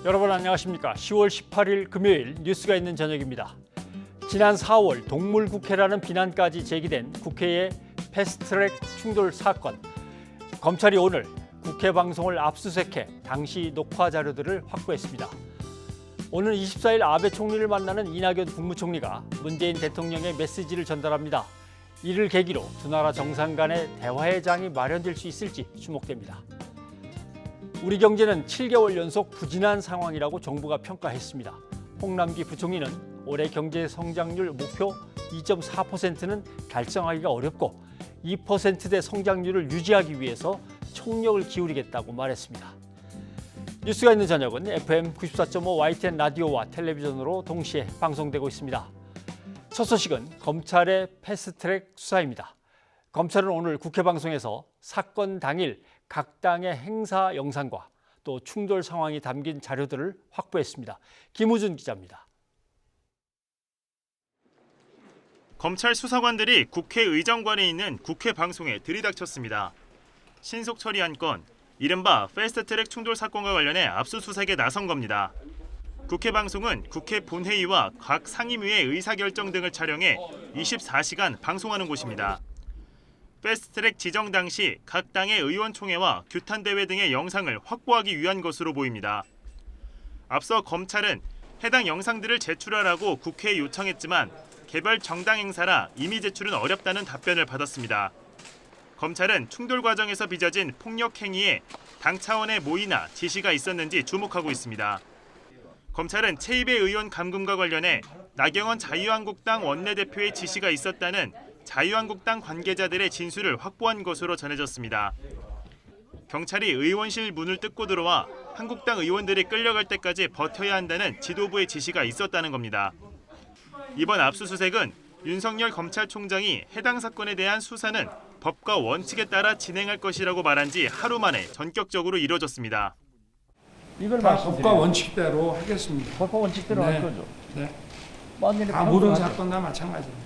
여러분 안녕하십니까? 10월 18일 금요일 뉴스가 있는 저녁입니다. 지난 4월 동물국회라는 비난까지 제기된 국회의 패스트트랙 충돌 사건. 검찰이 오늘 국회 방송을 압수수색해 당시 녹화 자료들을 확보했습니다. 오늘 24일 아베 총리를 만나는 이낙연 국무총리가 문재인 대통령의 메시지를 전달합니다. 이를 계기로 두 나라 정상 간의 대화의 장이 마련될 수 있을지 주목됩니다. 우리 경제는 7개월 연속 부진한 상황이라고 정부가 평가했습니다. 홍남기 부총리는 올해 경제 성장률 목표 2.4%는 달성하기가 어렵고 2%대 성장률을 유지하기 위해서 총력을 기울이겠다고 말했습니다. 뉴스가 있는 저녁은 FM 94.5 YTN 라디오와 텔레비전으로 동시에 방송되고 있습니다. 첫 소식은 검찰의 패스트트랙 수사입니다. 검찰은 오늘 국회 방송에서 사건 당일 각 당의 행사 영상과 또 충돌 상황이 담긴 자료들을 확보했습니다. 김우준 기자입니다. 검찰 수사관들이 국회 의정관에 있는 국회 방송에 들이닥쳤습니다. 신속 처리한 건 이른바 패스트트랙 충돌 사건과 관련해 압수수색에 나선 겁니다. 국회 방송은 국회 본회의와 각 상임위의 의사결정 등을 촬영해 24시간 방송하는 곳입니다. 패스트트랙 지정 당시 각 당의 의원총회와 규탄대회 등의 영상을 확보하기 위한 것으로 보입니다. 앞서 검찰은 해당 영상들을 제출하라고 국회에 요청했지만 개별 정당 행사라 이미 제출은 어렵다는 답변을 받았습니다. 검찰은 충돌 과정에서 빚어진 폭력 행위에 당 차원의 모의나 지시가 있었는지 주목하고 있습니다. 검찰은 최입의 의원 감금과 관련해 나경원 자유한국당 원내대표의 지시가 있었다는 자유한국당 관계자들의 진술을 확보한 것으로 전해졌습니다. 경찰이 의원실 문을 뜯고 들어와 한국당 의원들이 끌려갈 때까지 버텨야 한다는 지도부의 지시가 있었다는 겁니다. 이번 압수수색은 윤석열 검찰총장이 해당 사건에 대한 수사는 법과 원칙에 따라 진행할 것이라고 말한 지 하루 만에 전격적으로 이뤄졌습니다. 이걸 다 법과 원칙대로 하겠습니다. 법과 원칙대로 할 거죠. 네. 다 모든 사건 다 마찬가지입니다.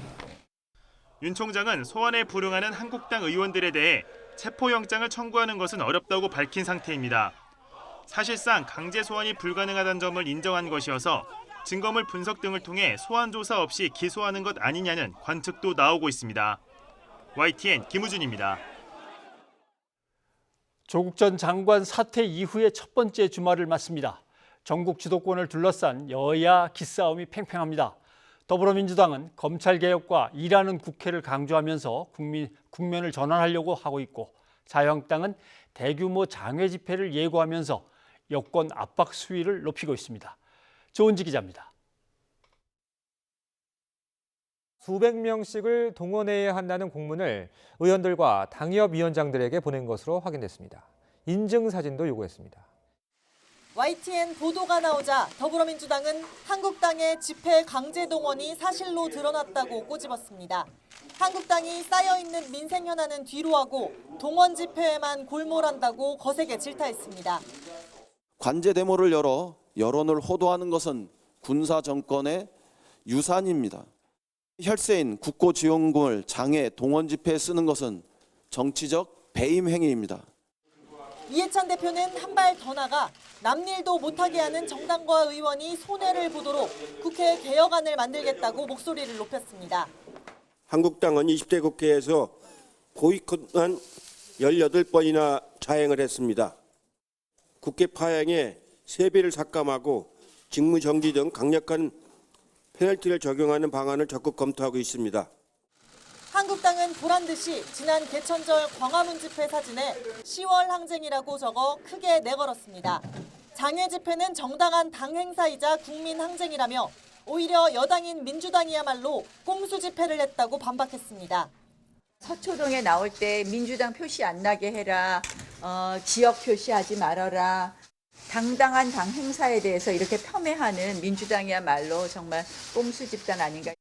윤 총장은 소환에 불응하는 한국당 의원들에 대해 체포영장을 청구하는 것은 어렵다고 밝힌 상태입니다. 사실상 강제 소환이 불가능하다는 점을 인정한 것이어서 증거물 분석 등을 통해 소환 조사 없이 기소하는 것 아니냐는 관측도 나오고 있습니다. YTN 김우준입니다. 조국 전 장관 사퇴 이후의 첫 번째 주말을 맞습니다. 전국 주도권을 둘러싼 여야 기싸움이 팽팽합니다. 더불어민주당은 검찰개혁과 일하는 국회를 강조하면서 국면을 전환하려고 하고 있고 자유한국당은 대규모 장외 집회를 예고하면서 여권 압박 수위를 높이고 있습니다. 조은지 기자입니다. 수백 명씩을 동원해야 한다는 공문을 의원들과 당협위원장들에게 보낸 것으로 확인됐습니다. 인증사진도 요구했습니다. YTN 보도가 나오자 더불어민주당은 한국당의 집회 강제 동원이 사실로 드러났다고 꼬집었습니다. 한국당이 쌓여있는 민생 현안은 뒤로 하고 동원 집회에만 골몰한다고 거세게 질타했습니다. 관제 데모를 열어 여론을 호도하는 것은 군사 정권의 유산입니다. 혈세인 국고지원금을 장애 동원 집회에 쓰는 것은 정치적 배임 행위입니다. 이해찬 대표는 한 발 더 나가 남일도 못하게 하는 정당과 의원이 손해를 보도록 국회 개혁안을 만들겠다고 목소리를 높였습니다. 한국당은 20대 국회에서 보이콧만 18번이나 자행을 했습니다. 국회 파행에 세비를 삭감하고 직무정지 등 강력한 페널티를 적용하는 방안을 적극 검토하고 있습니다. 한국당은 보란듯이 지난 개천절 광화문 집회 사진에 10월 항쟁이라고 적어 크게 내걸었습니다. 장외 집회는 정당한 당 행사이자 국민 항쟁이라며 오히려 여당인 민주당이야말로 꼼수 집회를 했다고 반박했습니다. 서초동에 나올 때 민주당 표시 안 나게 해라, 지역 표시하지 말아라. 당당한 당 행사에 대해서 이렇게 폄훼하는 민주당이야말로 정말 꼼수 집단 아닌가.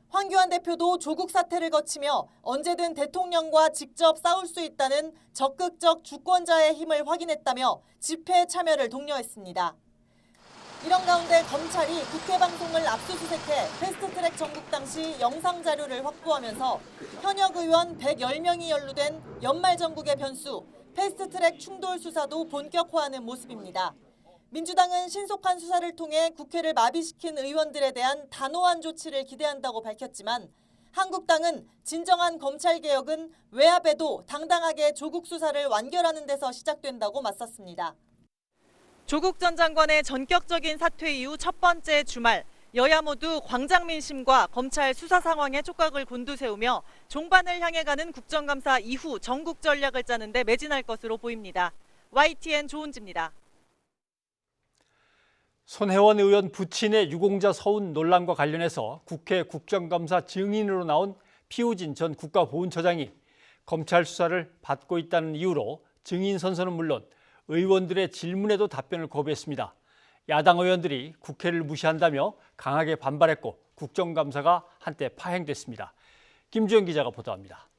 황교안 대표도 조국 사태를 거치며 언제든 대통령과 직접 싸울 수 있다는 적극적 주권자의 힘을 확인했다며 집회에 참여를 독려했습니다. 이런 가운데 검찰이 국회 방송을 압수수색해 패스트트랙 전국 당시 영상 자료를 확보하면서 현역 의원 110명이 연루된 연말 전국의 변수 패스트트랙 충돌 수사도 본격화하는 모습입니다. 민주당은 신속한 수사를 통해 국회를 마비시킨 의원들에 대한 단호한 조치를 기대한다고 밝혔지만 한국당은 진정한 검찰개혁은 외압에도 당당하게 조국 수사를 완결하는 데서 시작된다고 맞섰습니다. 조국 전 장관의 전격적인 사퇴 이후 첫 번째 주말, 여야 모두 광장 민심과 검찰 수사 상황에 촉각을 곤두세우며 종반을 향해 가는 국정감사 이후 전국 전략을 짜는 데 매진할 것으로 보입니다. YTN 조은지입니다. 손혜원 의원 부친의 유공자 서운 논란과 관련해서 국회 국정감사 증인으로 나온 피우진 전 국가보훈처장이 검찰 수사를 받고 있다는 이유로 증인 선서는 물론 의원들의 질문에도 답변을 거부했습니다. 야당 의원들이 국회를 무시한다며 강하게 반발했고 국정감사가 한때 파행됐습니다. 김주영 기자가 보도합니다.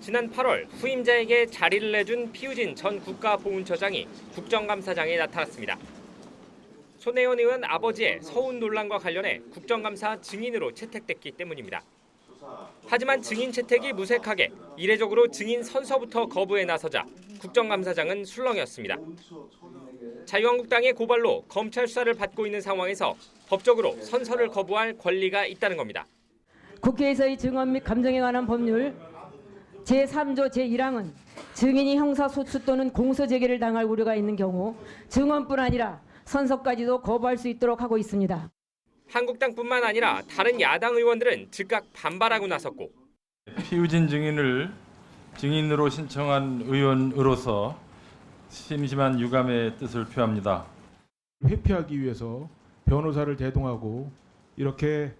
지난 8월 후임자에게 자리를 내준 피우진 전 국가보훈처장이 국정감사장에 나타났습니다. 손혜원 의원 아버지의 서운 논란과 관련해 국정감사 증인으로 채택됐기 때문입니다. 하지만 증인 채택이 무색하게 이례적으로 증인 선서부터 거부에 나서자 국정감사장은 술렁이었습니다. 자유한국당의 고발로 검찰 수사를 받고 있는 상황에서 법적으로 선서를 거부할 권리가 있다는 겁니다. 국회에서의 증언 및 감정에 관한 법률 제3조 제1항은 증인이 형사소추 또는 공소제기를 당할 우려가 있는 경우 증언뿐 아니라 선서까지도 거부할 수 있도록 하고 있습니다. 한국당뿐만 아니라 다른 야당 의원들은 즉각 반발하고 나섰고 피우진 증인을 증인으로 신청한 의원으로서 심심한 유감의 뜻을 표합니다. 회피하기 위해서 변호사를 대동하고 이렇게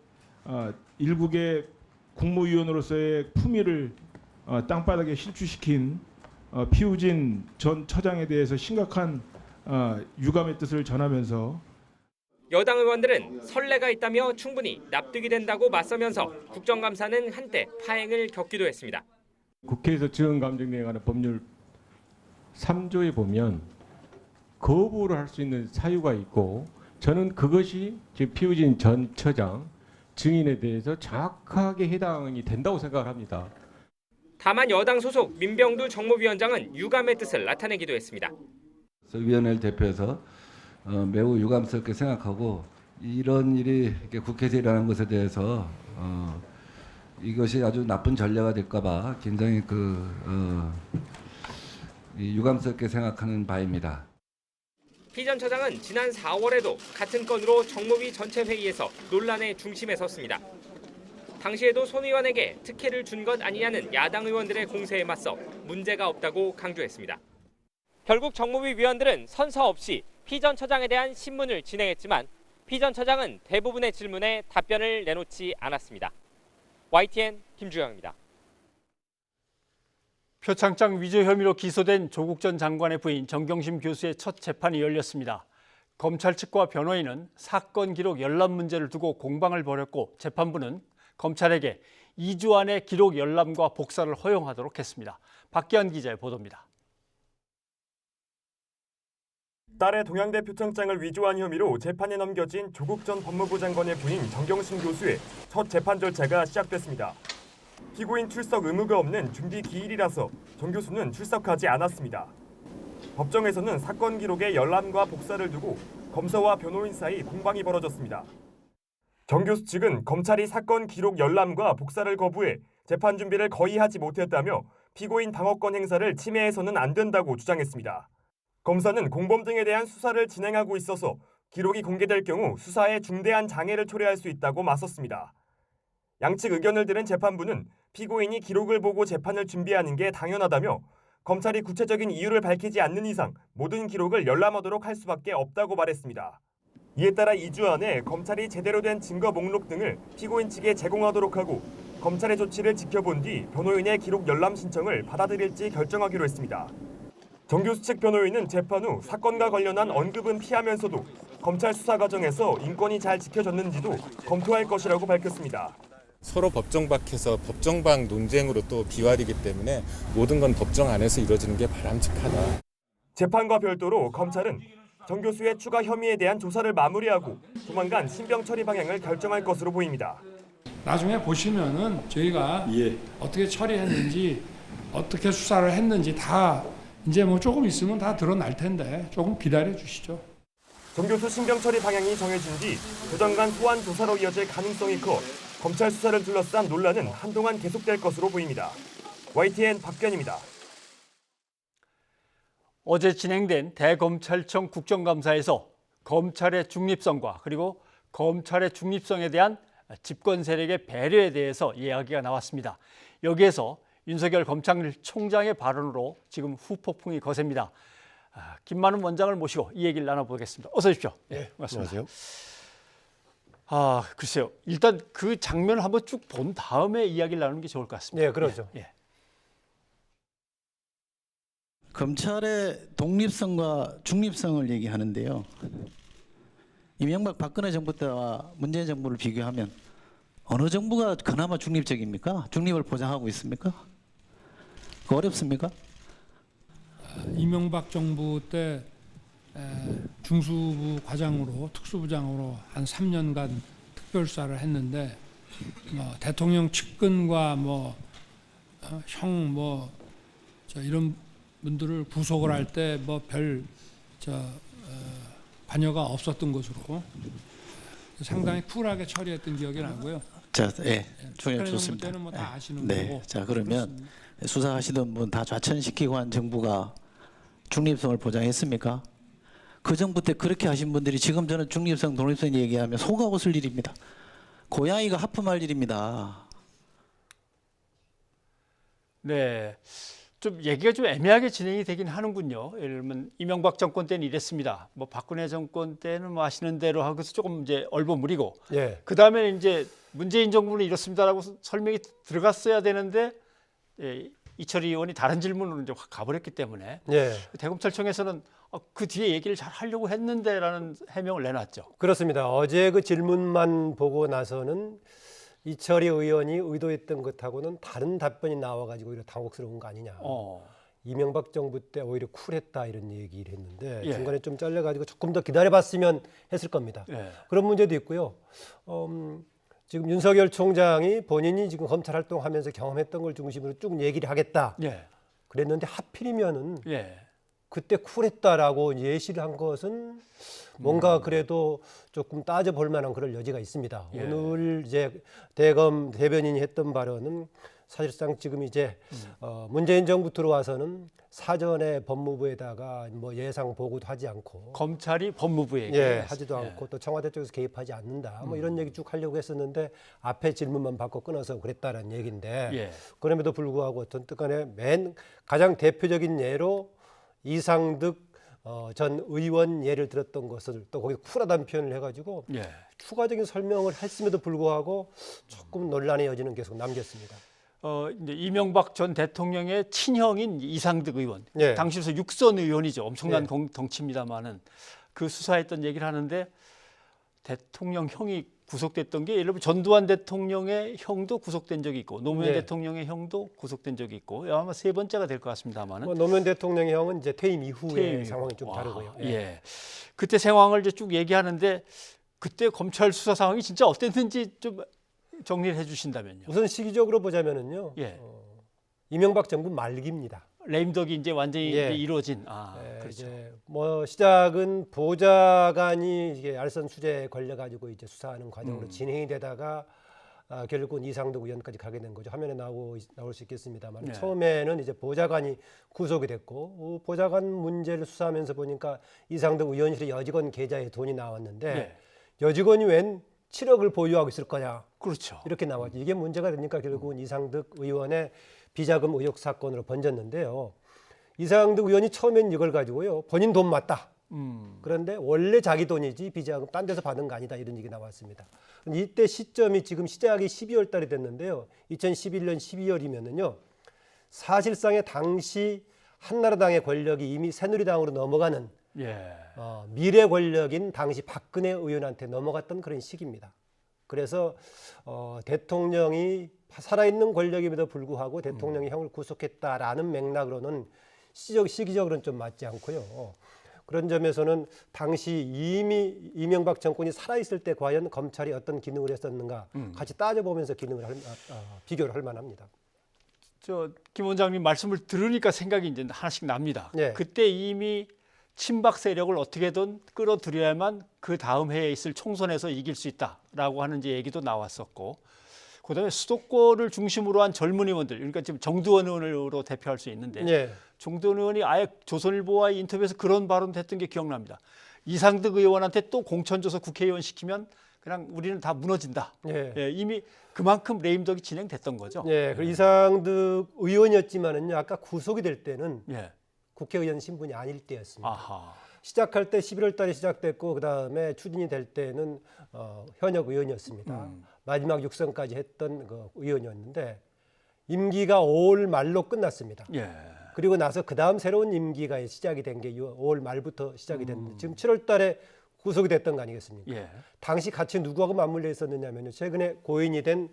일국의 국무위원으로서의 품위를 땅바닥에 실추시킨 피우진 전 처장에 대해서 심각한 유감의 뜻을 전하면서 여당 의원들은 선례가 있다며 충분히 납득이 된다고 맞서면서 국정감사는 한때 파행을 겪기도 했습니다. 국회에서 증언감정에 관한 법률 3조에 보면 거부를 할 수 있는 사유가 있고 저는 그것이 지금 피우진 전 처장 증인에 대해서 정확하게 해당이 된다고 생각을 합니다. 다만 여당 소속 민병두 정무위원장은 유감의 뜻을 나타내기도 했습니다. 위원회를 대표해서 매우 유감스럽게 생각하고 이런 일이 이렇게 국회에서 일어나는 것에 대해서 이것이 아주 나쁜 전례가 될까 봐 굉장히 유감스럽게 생각하는 바입니다. 피 전 처장은 지난 4월에도 같은 건으로 정무위 전체 회의에서 논란의 중심에 섰습니다. 당시에도 손 의원에게 특혜를 준 것 아니냐는 야당 의원들의 공세에 맞서 문제가 없다고 강조했습니다. 결국 정무위 위원들은 선서 없이 피 전 처장에 대한 신문을 진행했지만 피 전 처장은 대부분의 질문에 답변을 내놓지 않았습니다. YTN 김주영입니다. 표창장 위조 혐의로 기소된 조국 전 장관의 부인 정경심 교수의 첫 재판이 열렸습니다. 검찰 측과 변호인은 사건 기록 열람 문제를 두고 공방을 벌였고 재판부는 검찰에게 2주 안에 기록 열람과 복사를 허용하도록 했습니다. 박기환 기자의 보도입니다. 딸의 동양대 표창장을 위조한 혐의로 재판에 넘겨진 조국 전 법무부 장관의 부인 정경심 교수의 첫 재판 절차가 시작됐습니다. 피고인 출석 의무가 없는 준비 기일이라서 정 교수는 출석하지 않았습니다. 법정에서는 사건 기록의 열람과 복사를 두고 검사와 변호인 사이 공방이 벌어졌습니다. 정 교수 측은 검찰이 사건 기록 열람과 복사를 거부해 재판 준비를 거의 하지 못했다며 피고인 방어권 행사를 침해해서는 안 된다고 주장했습니다. 검사는 공범 등에 대한 수사를 진행하고 있어서 기록이 공개될 경우 수사에 중대한 장애를 초래할 수 있다고 맞섰습니다. 양측 의견을 들은 재판부는 피고인이 기록을 보고 재판을 준비하는 게 당연하다며 검찰이 구체적인 이유를 밝히지 않는 이상 모든 기록을 열람하도록 할 수밖에 없다고 말했습니다. 이에 따라 2주 안에 검찰이 제대로 된 증거 목록 등을 피고인 측에 제공하도록 하고 검찰의 조치를 지켜본 뒤 변호인의 기록 열람 신청을 받아들일지 결정하기로 했습니다. 정 교수 측 변호인은 재판 후 사건과 관련한 언급은 피하면서도 검찰 수사 과정에서 인권이 잘 지켜졌는지도 검토할 것이라고 밝혔습니다. 서로 법정 밖에서 법정 밖 논쟁으로 또 비화되기 때문에 모든 건 법정 안에서 이루어지는 게 바람직하다. 재판과 별도로 검찰은 정 교수의 추가 혐의에 대한 조사를 마무리하고 조만간 신병 처리 방향을 결정할 것으로 보입니다. 나중에 보시면은 저희가 어떻게 처리했는지 어떻게 수사를 했는지 다 이제 뭐 조금 있으면 다 드러날 텐데 조금 기다려 주시죠. 정교수 신병 처리 방향이 정해진 뒤 조정관 소환 조사로 이어질 가능성이 커 검찰 수사를 둘러싼 논란은 한동안 계속될 것으로 보입니다. YTN 박변입니다. 어제 진행된 대검찰청 국정감사에서 검찰의 중립성과 그리고 검찰의 중립성에 대한 집권 세력의 배려에 대해서 이야기가 나왔습니다. 여기에서 윤석열 검찰총장의 발언으로 지금 후폭풍이 거셉니다. 김만훈 원장을 모시고 이 얘기를 나눠보겠습니다. 어서 오십시오. 네, 반갑습니다. 안녕하세요. 글쎄요. 일단 그 장면을 한번 쭉 본 다음에 이야기를 나누는 게 좋을 것 같습니다. 네, 그러죠. 예. 검찰의 독립성과 중립성을 얘기하는데요. 이명박 박근혜 정부 때와 문재인 정부를 비교하면 어느 정부가 그나마 중립적입니까? 중립을 보장하고 있습니까? 그거 어렵습니까? 이명박 정부 때 중수부 과장으로 특수부장으로 한 3년간 특별수사를 했는데 대통령 측근과 이런 분들을 구속을 할 때 별 관여가 없었던 것으로 상당히 쿨하게 처리했던 기억이 나고요. 자, 예, 총장 좋습니다. 때는 다 아시는 네, 거고. 자 그러면 그렇습니다. 수사하시던 분 다 좌천시키고 한 정부가 중립성을 보장했습니까? 그 정부 때 그렇게 하신 분들이 지금 저는 중립성, 독립성 얘기하면 속아 웃을 일입니다. 고양이가 하품할 일입니다. 네, 좀 얘기가 좀 애매하게 진행이 되긴 하는군요. 예를 들면 이명박 정권 때는 이랬습니다. 박근혜 정권 때는 아시는 대로 하고서 조금 이제 얼버무리고, 예. 그 다음에 이제 문재인 정부는 이렇습니다라고 설명이 들어갔어야 되는데 이철희 의원이 다른 질문으로 이제 확 가버렸기 때문에 예. 대검찰청에서는 그 뒤에 얘기를 잘 하려고 했는데라는 해명을 내놨죠. 그렇습니다. 어제 그 질문만 보고 나서는 이철희 의원이 의도했던 것하고는 다른 답변이 나와가지고 오히려 당혹스러운 거 아니냐. 이명박 정부 때 오히려 쿨했다 이런 얘기를 했는데 예. 중간에 좀 잘려가지고 조금 더 기다려봤으면 했을 겁니다. 예. 그런 문제도 있고요. 지금 윤석열 총장이 본인이 지금 검찰 활동하면서 경험했던 걸 중심으로 쭉 얘기를 하겠다. 예. 그랬는데 하필이면은 예. 그때 쿨했다라고 예시를 한 것은 뭔가 그래도 조금 따져볼 만한 그럴 여지가 있습니다. 예. 오늘 이제 대검 대변인이 했던 발언은 사실상 지금 이제 문재인 정부 들어와서는 사전에 법무부에다가 예상 보고도 하지 않고 검찰이 법무부에게 하지도 않고 또 청와대 쪽에서 개입하지 않는다. 이런 얘기 쭉 하려고 했었는데 앞에 질문만 받고 끊어서 그랬다는 얘기인데 그럼에도 불구하고 어떤 간에 가장 대표적인 예로 이상득 전 의원 예를 들었던 것을 또 거기 쿨하다는 표현을 해가지고 추가적인 설명을 했음에도 불구하고 조금 논란의 여지는 계속 남겼습니다. 이제 이명박 전 대통령의 친형인 이상득 의원, 예. 당시로서 육선 의원이죠. 엄청난 덩치입니다만은 그 수사했던 얘기를 하는데 대통령 형이 구속됐던 게 예를 들면 전두환 대통령의 형도 구속된 적이 있고 노무현 대통령의 형도 구속된 적이 있고 아마 세 번째가 될 것 같습니다만은 노무현 대통령의 형은 이제 퇴임 이후의 상황이 좀 다르고요. 예. 그때 상황을 이제 쭉 얘기하는데 그때 검찰 수사 상황이 진짜 어땠는지 좀 정리를 해주신다면요. 우선 시기적으로 보자면은요. 이명박 정부 말기입니다. 레임덕이 이제 완전히 이루어진. 그렇죠. 이제 시작은 보좌관이 이게 알선 수재에 걸려가지고 이제 수사하는 과정으로 진행이 되다가 결국은 이상득 의원까지 가게 된 거죠. 화면에 나올 수 있겠습니다만 처음에는 이제 보좌관이 구속이 됐고 보좌관 문제를 수사하면서 보니까 이상득 의원실의 여직원 계좌에 돈이 나왔는데 여직원이 웬 7억을 보유하고 있을 거냐. 그렇죠. 이렇게 나왔죠. 이게 문제가 되니까 결국은 이상득 의원의 비자금 의혹 사건으로 번졌는데요. 이상득 의원이 처음엔 이걸 가지고요. 본인 돈 맞다. 그런데 원래 자기 돈이지 비자금 딴 데서 받은 거 아니다. 이런 얘기 나왔습니다. 이때 시점이 지금 시작이 12월 달이 됐는데요. 2011년 12월이면은요. 사실상의 당시 한나라당의 권력이 이미 새누리당으로 넘어가는 미래 권력인 당시 박근혜 의원한테 넘어갔던 그런 시기입니다. 그래서 대통령이 살아있는 권력임에도 불구하고 대통령이 형을 구속했다라는 맥락으로는 시기적으로는 좀 맞지 않고요. 그런 점에서는 당시 이미 이명박 정권이 살아있을 때 과연 검찰이 어떤 기능을 했었는가 같이 따져보면서 비교를 할 만합니다. 김 원장님 말씀을 들으니까 생각이 이제 하나씩 납니다. 예. 그때 이미 친박 세력을 어떻게든 끌어들여야만 그 다음 해에 있을 총선에서 이길 수 있다라고 하는 이제 얘기도 나왔었고, 그다음에 수도권을 중심으로 한 젊은 의원들, 그러니까 지금 정두원 의원으로 대표할 수 있는데 예. 정두원 의원이 아예 조선일보와의 인터뷰에서 그런 발언도 했던 게 기억납니다. 이상득 의원한테 또 공천 줘서 국회의원 시키면 그냥 우리는 다 무너진다. 예. 이미 그만큼 레임덕이 진행됐던 거죠. 예, 그 이상득 의원이었지만은요, 아까 구속이 될 때는 예. 국회의원 신분이 아닐 때였습니다. 아하. 시작할 때 11월 달에 시작됐고 그다음에 추진이 될 때는 현역 의원이었습니다. 마지막 육선까지 했던 그 의원이었는데 임기가 5월 말로 끝났습니다. 예. 그리고 나서 그다음 새로운 임기가 시작이 된 게 5월 말부터 시작이 됐는데 지금 7월 달에 구속이 됐던 거 아니겠습니까? 예. 당시 같이 누구하고 맞물려 있었느냐면요. 최근에 고인이 된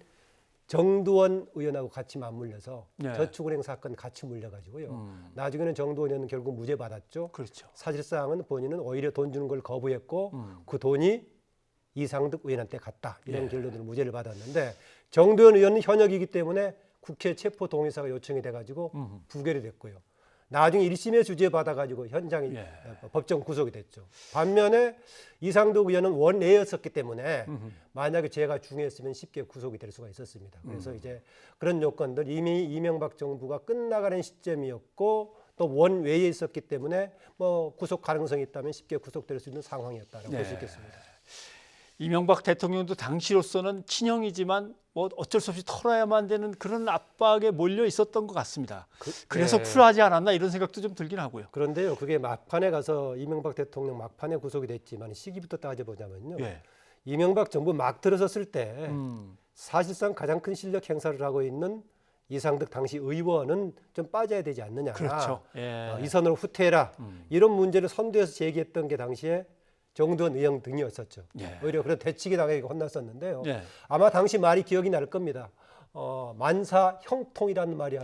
정두원 의원하고 같이 맞물려서 예. 저축은행 사건 같이 물려가지고요. 나중에는 정두원 의원은 결국 무죄 받았죠. 그렇죠. 사실상은 본인은 오히려 돈 주는 걸 거부했고 그 돈이 이상득 의원한테 갔다. 이런 예. 결론으로 무죄를 받았는데 정두원 의원은 현역이기 때문에 국회 체포 동의서가 요청이 돼가지고 부결이 됐고요. 나중에 1심에 주재받아가지고 현장에 예. 법정 구속이 됐죠. 반면에 이상득 의원은 원내였었기 때문에 만약에 죄가 중했으면 쉽게 구속이 될 수가 있었습니다. 그래서 이제 그런 요건들 이미 이명박 정부가 끝나가는 시점이었고 또 원외에 있었기 때문에 뭐 구속 가능성이 있다면 쉽게 구속될 수 있는 상황이었다라고 볼 수 있겠습니다. 이명박 대통령도 당시로서는 친형이지만 뭐 어쩔 수 없이 털어야만 되는 그런 압박에 몰려 있었던 것 같습니다. 그래서 네. 쿨하지 않았나 이런 생각도 좀 들긴 하고요. 그런데요, 그게 막판에 가서 이명박 대통령 막판에 구속이 됐지만 시기부터 따져보자면요. 예. 이명박 정부 막 들어섰을 때 사실상 가장 큰 실력 행사를 하고 있는 이상득 당시 의원은 좀 빠져야 되지 않느냐. 그렇죠. 예. 이 선으로 후퇴해라. 이런 문제를 선두에서 제기했던 게 당시에 정두원 의원 등이었었죠. 예. 오히려 그런 대치기 당하게 혼났었는데요. 예. 아마 당시 말이 기억이 날 겁니다. 만사 형통이라는 말이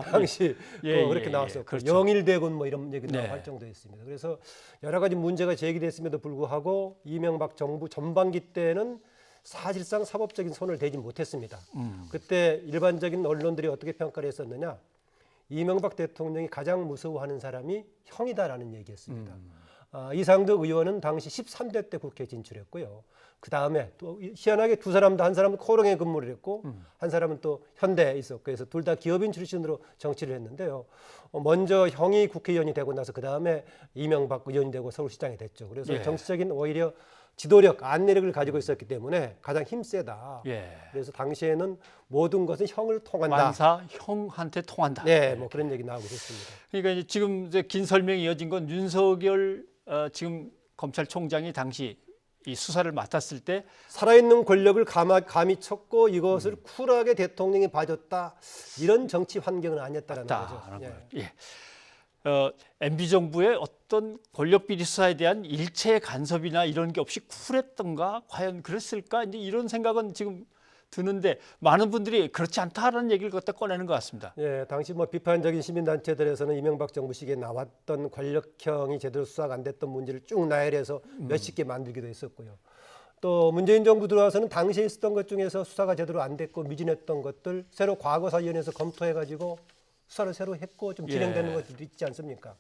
당시 그렇게 나왔었고 그렇죠. 영일대군 뭐 이런 얘기도 네. 할 정도였습니다. 그래서 여러 가지 문제가 제기됐음에도 불구하고 이명박 정부 전반기 때는 사실상 사법적인 손을 대지 못했습니다. 그때 일반적인 언론들이 어떻게 평가를 했었느냐? 이명박 대통령이 가장 무서워하는 사람이 형이다라는 얘기였습니다. 이상득 의원은 당시 13대 때 국회에 진출했고요. 그 다음에 또 희한하게 두 사람 다 한 사람은 코롱에 근무를 했고 한 사람은 또 현대에 있었고 그래서 둘 다 기업인 출신으로 정치를 했는데요. 먼저 형이 국회의원이 되고 나서 그 다음에 이명박 의원이 되고 서울시장이 됐죠. 그래서 예. 정치적인 오히려 지도력, 안내력을 가지고 있었기 때문에 가장 힘세다. 예. 그래서 당시에는 모든 것은 형을 통한다. 만사 형한테 통한다. 네, 뭐 그런 얘기 나오고 있습니다. 그러니까 이제 지금 이제 긴 설명이 이어진 건 윤석열 지금 검찰총장이 당시 이 수사를 맡았을 때 살아있는 권력을 감히 쳤고 이것을 쿨하게 대통령이 봐줬다. 이런 정치 환경은 아니었다라는 거죠. 예. MB 정부의 어떤 권력 비리 수사에 대한 일체 간섭이나 이런 게 없이 쿨했던가 과연 그랬을까 이제 이런 생각은 지금 드는데 많은 분들이 그렇지 않다라는 얘기를 갖다 꺼내는 것 같습니다. 예, 당시 뭐 비판적인 시민단체들에서는 이명박 정부 시기에 나왔던 권력형이 제대로 수사가 안 됐던 문제를 쭉 나열해서 몇십 개 만들기도 했었고요. 또 문재인 정부 들어와서는 당시에 있었던 것 중에서 수사가 제대로 안 됐고 미진했던 것들 새로 과거사위원회에서 검토해가지고 수사를 새로 했고 좀 진행되는 것들도 있지 않습니까?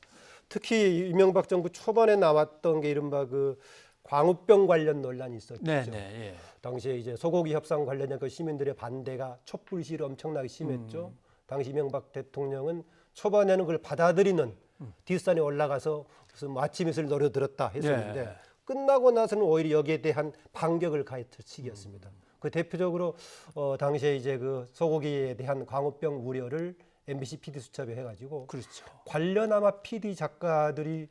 특히 이명박 정부 초반에 나왔던 게 이른바 그 광우병 관련 논란이 있었죠. 예. 당시에 이제 소고기 협상 관련된 그 시민들의 반대가 촛불 시위로 엄청나게 심했죠. 당시 이명박 대통령은 초반에는 그걸 받아들이는 뒷산에 올라가서 무슨 마침이슬 노려들었다 했었는데 끝나고 나서는 오히려 여기에 대한 반격을 가했던 시기였습니다. 그 대표적으로 당시에 이제 그 소고기에 대한 광우병 우려를 MBC PD 수첩에 해가지고 그렇죠. 관련 아마 PD 작가들이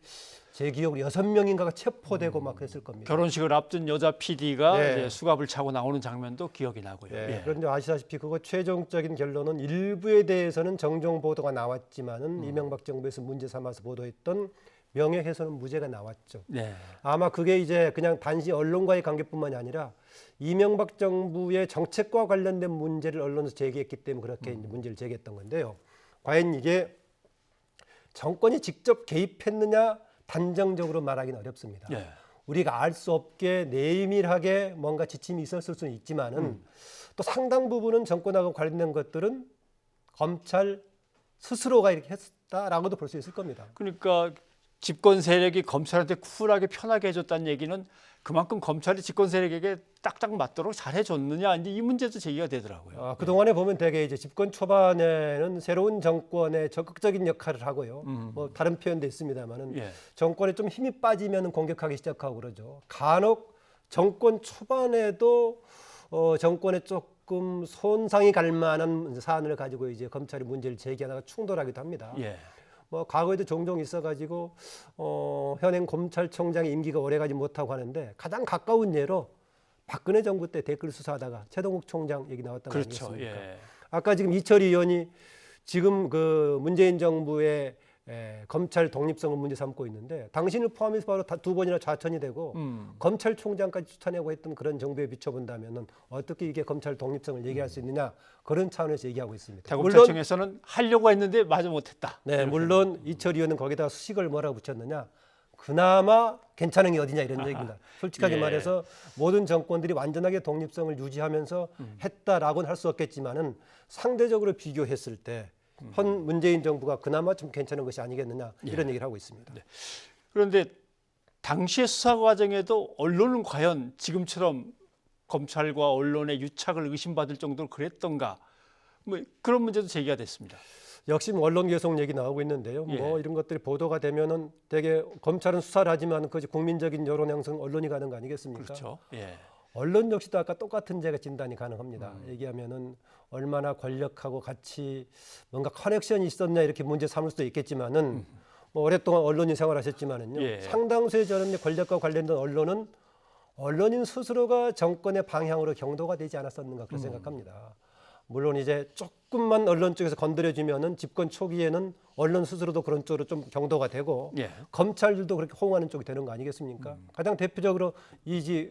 제 기억으로 6명인가가 체포되고 막 그랬을 겁니다. 결혼식을 앞둔 여자 PD가 이제 수갑을 차고 나오는 장면도 기억이 나고요. 그런데 아시다시피 그거 최종적인 결론은 일부에 대해서는 정정 보도가 나왔지만은 이명박 정부에서 문제 삼아서 보도했던 명예훼손은 무죄가 나왔죠. 아마 그게 이제 그냥 단지 언론과의 관계뿐만이 아니라 이명박 정부의 정책과 관련된 문제를 언론에서 제기했기 때문에 그렇게 문제를 제기했던 건데요. 과연 이게 정권이 직접 개입했느냐 단정적으로 말하기는 어렵습니다. 우리가 알 수 없게 내밀하게 뭔가 지침이 있었을 수는 있지만은 또 상당 부분은 정권하고 관련된 것들은 검찰 스스로가 이렇게 했다라고도 볼 수 있을 겁니다. 그러니까 집권 세력이 검찰한테 쿨하게 편하게 해줬다는 얘기는 그만큼 검찰이 집권 세력에게 딱딱 맞도록 잘해줬느냐 이제 이 문제도 제기가 되더라고요. 그동안에 보면 되게 이제 집권 초반에는 새로운 정권의 적극적인 역할을 하고요. 뭐 다른 표현도 있습니다만은 예. 정권에 좀 힘이 빠지면 공격하기 시작하고 그러죠. 간혹 정권 초반에도 정권에 조금 손상이 갈 만한 사안을 가지고 이제 검찰이 문제를 제기하다가 충돌하기도 합니다. 예. 뭐 과거에도 종종 있어가지고 현행 검찰총장의 임기가 오래가지 못하고 하는데 가장 가까운 예로 박근혜 정부 때 댓글 수사하다가 최동욱 총장 얘기 나왔던 거 그렇죠. 아니겠습니까? 예. 아까 지금 이철희 의원이 지금 그 문재인 정부의 검찰 독립성을 문제 삼고 있는데 당신을 포함해서 바로 두 번이나 좌천이 되고 검찰총장까지 추천하고 했던 그런 정부에 비춰본다면 어떻게 이게 검찰 독립성을 얘기할 수 있느냐 그런 차원에서 얘기하고 있습니다. 대검찰청에서는 하려고 했는데 마저 못했다. 네, 물론 이철희 의원은 거기다 수식을 뭐라고 붙였느냐. 그나마 괜찮은 게 어디냐 이런 얘기입니다. 솔직하게 예. 말해서 모든 정권들이 완전하게 독립성을 유지하면서 했다라고는 할 수 없겠지만은 상대적으로 비교했을 때 현 문재인 정부가 그나마 좀 괜찮은 것이 아니겠느냐 이런 얘기를 하고 있습니다. 네. 그런데 당시의 수사 과정에도 언론은 과연 지금처럼 검찰과 언론의 유착을 의심받을 정도로 그랬던가 뭐 그런 문제도 제기가 됐습니다. 역시 언론 계속 얘기 나오고 있는데요. 예. 뭐 이런 것들이 보도가 되면은 되게 검찰은 수사를 하지만 그 국민적인 여론 형성 언론이 가는 거 아니겠습니까? 그렇죠. 예. 언론 역시도 아까 똑같은 제가 진단이 가능합니다. 얘기하면은 얼마나 권력하고 같이 뭔가 커넥션이 있었냐 이렇게 문제 삼을 수도 있겠지만은 뭐 오랫동안 언론인 생활하셨지만은요. 예. 상당수의 저는 권력과 관련된 언론은 언론인 스스로가 정권의 방향으로 경도가 되지 않았었는가 그렇게 생각합니다. 물론 이제 조금만 언론 쪽에서 건드려주면은 집권 초기에는 언론 스스로도 그런 쪽으로 좀 경도가 되고 예. 검찰들도 그렇게 호응하는 쪽이 되는 거 아니겠습니까? 가장 대표적으로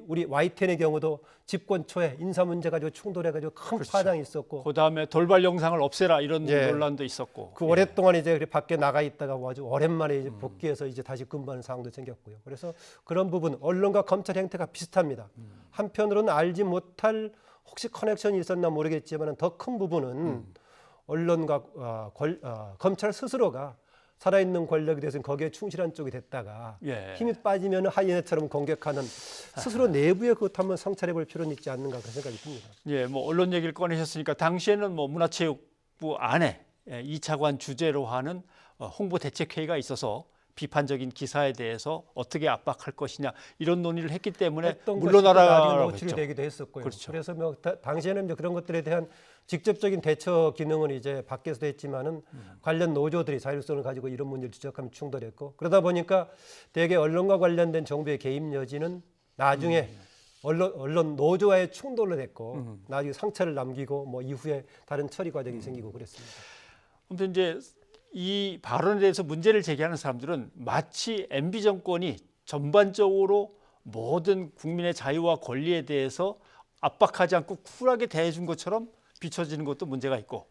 우리 YTN의 경우도 집권 초에 인사 문제 가지고 충돌해가지고 큰 그렇죠. 파장이 있었고 그다음에 돌발 영상을 없애라 이런 예. 논란도 있었고 그 오랫동안 이제 밖에 나가 있다가 아주 오랜만에 이제 복귀해서 이제 다시 근무하는 상황도 생겼고요. 그래서 그런 부분 언론과 검찰 행태가 비슷합니다. 한편으로는 알지 못할 혹시 커넥션이 있었나 모르겠지만 더 큰 부분은 언론과 검찰 스스로가 살아있는 권력에 대해서는 거기에 충실한 쪽이 됐다가 예. 힘이 빠지면 하이에나처럼 공격하는 스스로 내부에 그것 한번 성찰해 볼 필요는 있지 않는가 그런 생각이 듭니다. 예, 뭐 언론 얘기를 꺼내셨으니까 당시에는 뭐 문화체육부 안에 2차관 주제로 하는 홍보 대책회의가 있어서 비판적인 기사에 대해서 어떻게 압박할 것이냐 이런 논의를 했기 때문에 물러나라고 노출이 되기도 했었고요. 그렇죠. 그래서 뭐 당시에는 이제 그런 것들에 대한 직접적인 대처 기능은 이제 밖에서도 했지만은 관련 노조들이 자율성을 가지고 이런 문제를 지적하면 충돌했고 그러다 보니까 대개 언론과 관련된 정부의 개입 여지는 나중에 언론 노조와의 충돌로 됐고 나중에 상처를 남기고 뭐 이후에 다른 처리 과정이 생기고 그랬습니다. 아무튼 이제 이 발언에 대해서 문제를 제기하는 사람들은 마치 MB 정권이 전반적으로 모든 국민의 자유와 권리에 대해서 압박하지 않고 쿨하게 대해준 것처럼 비춰지는 것도 문제가 있고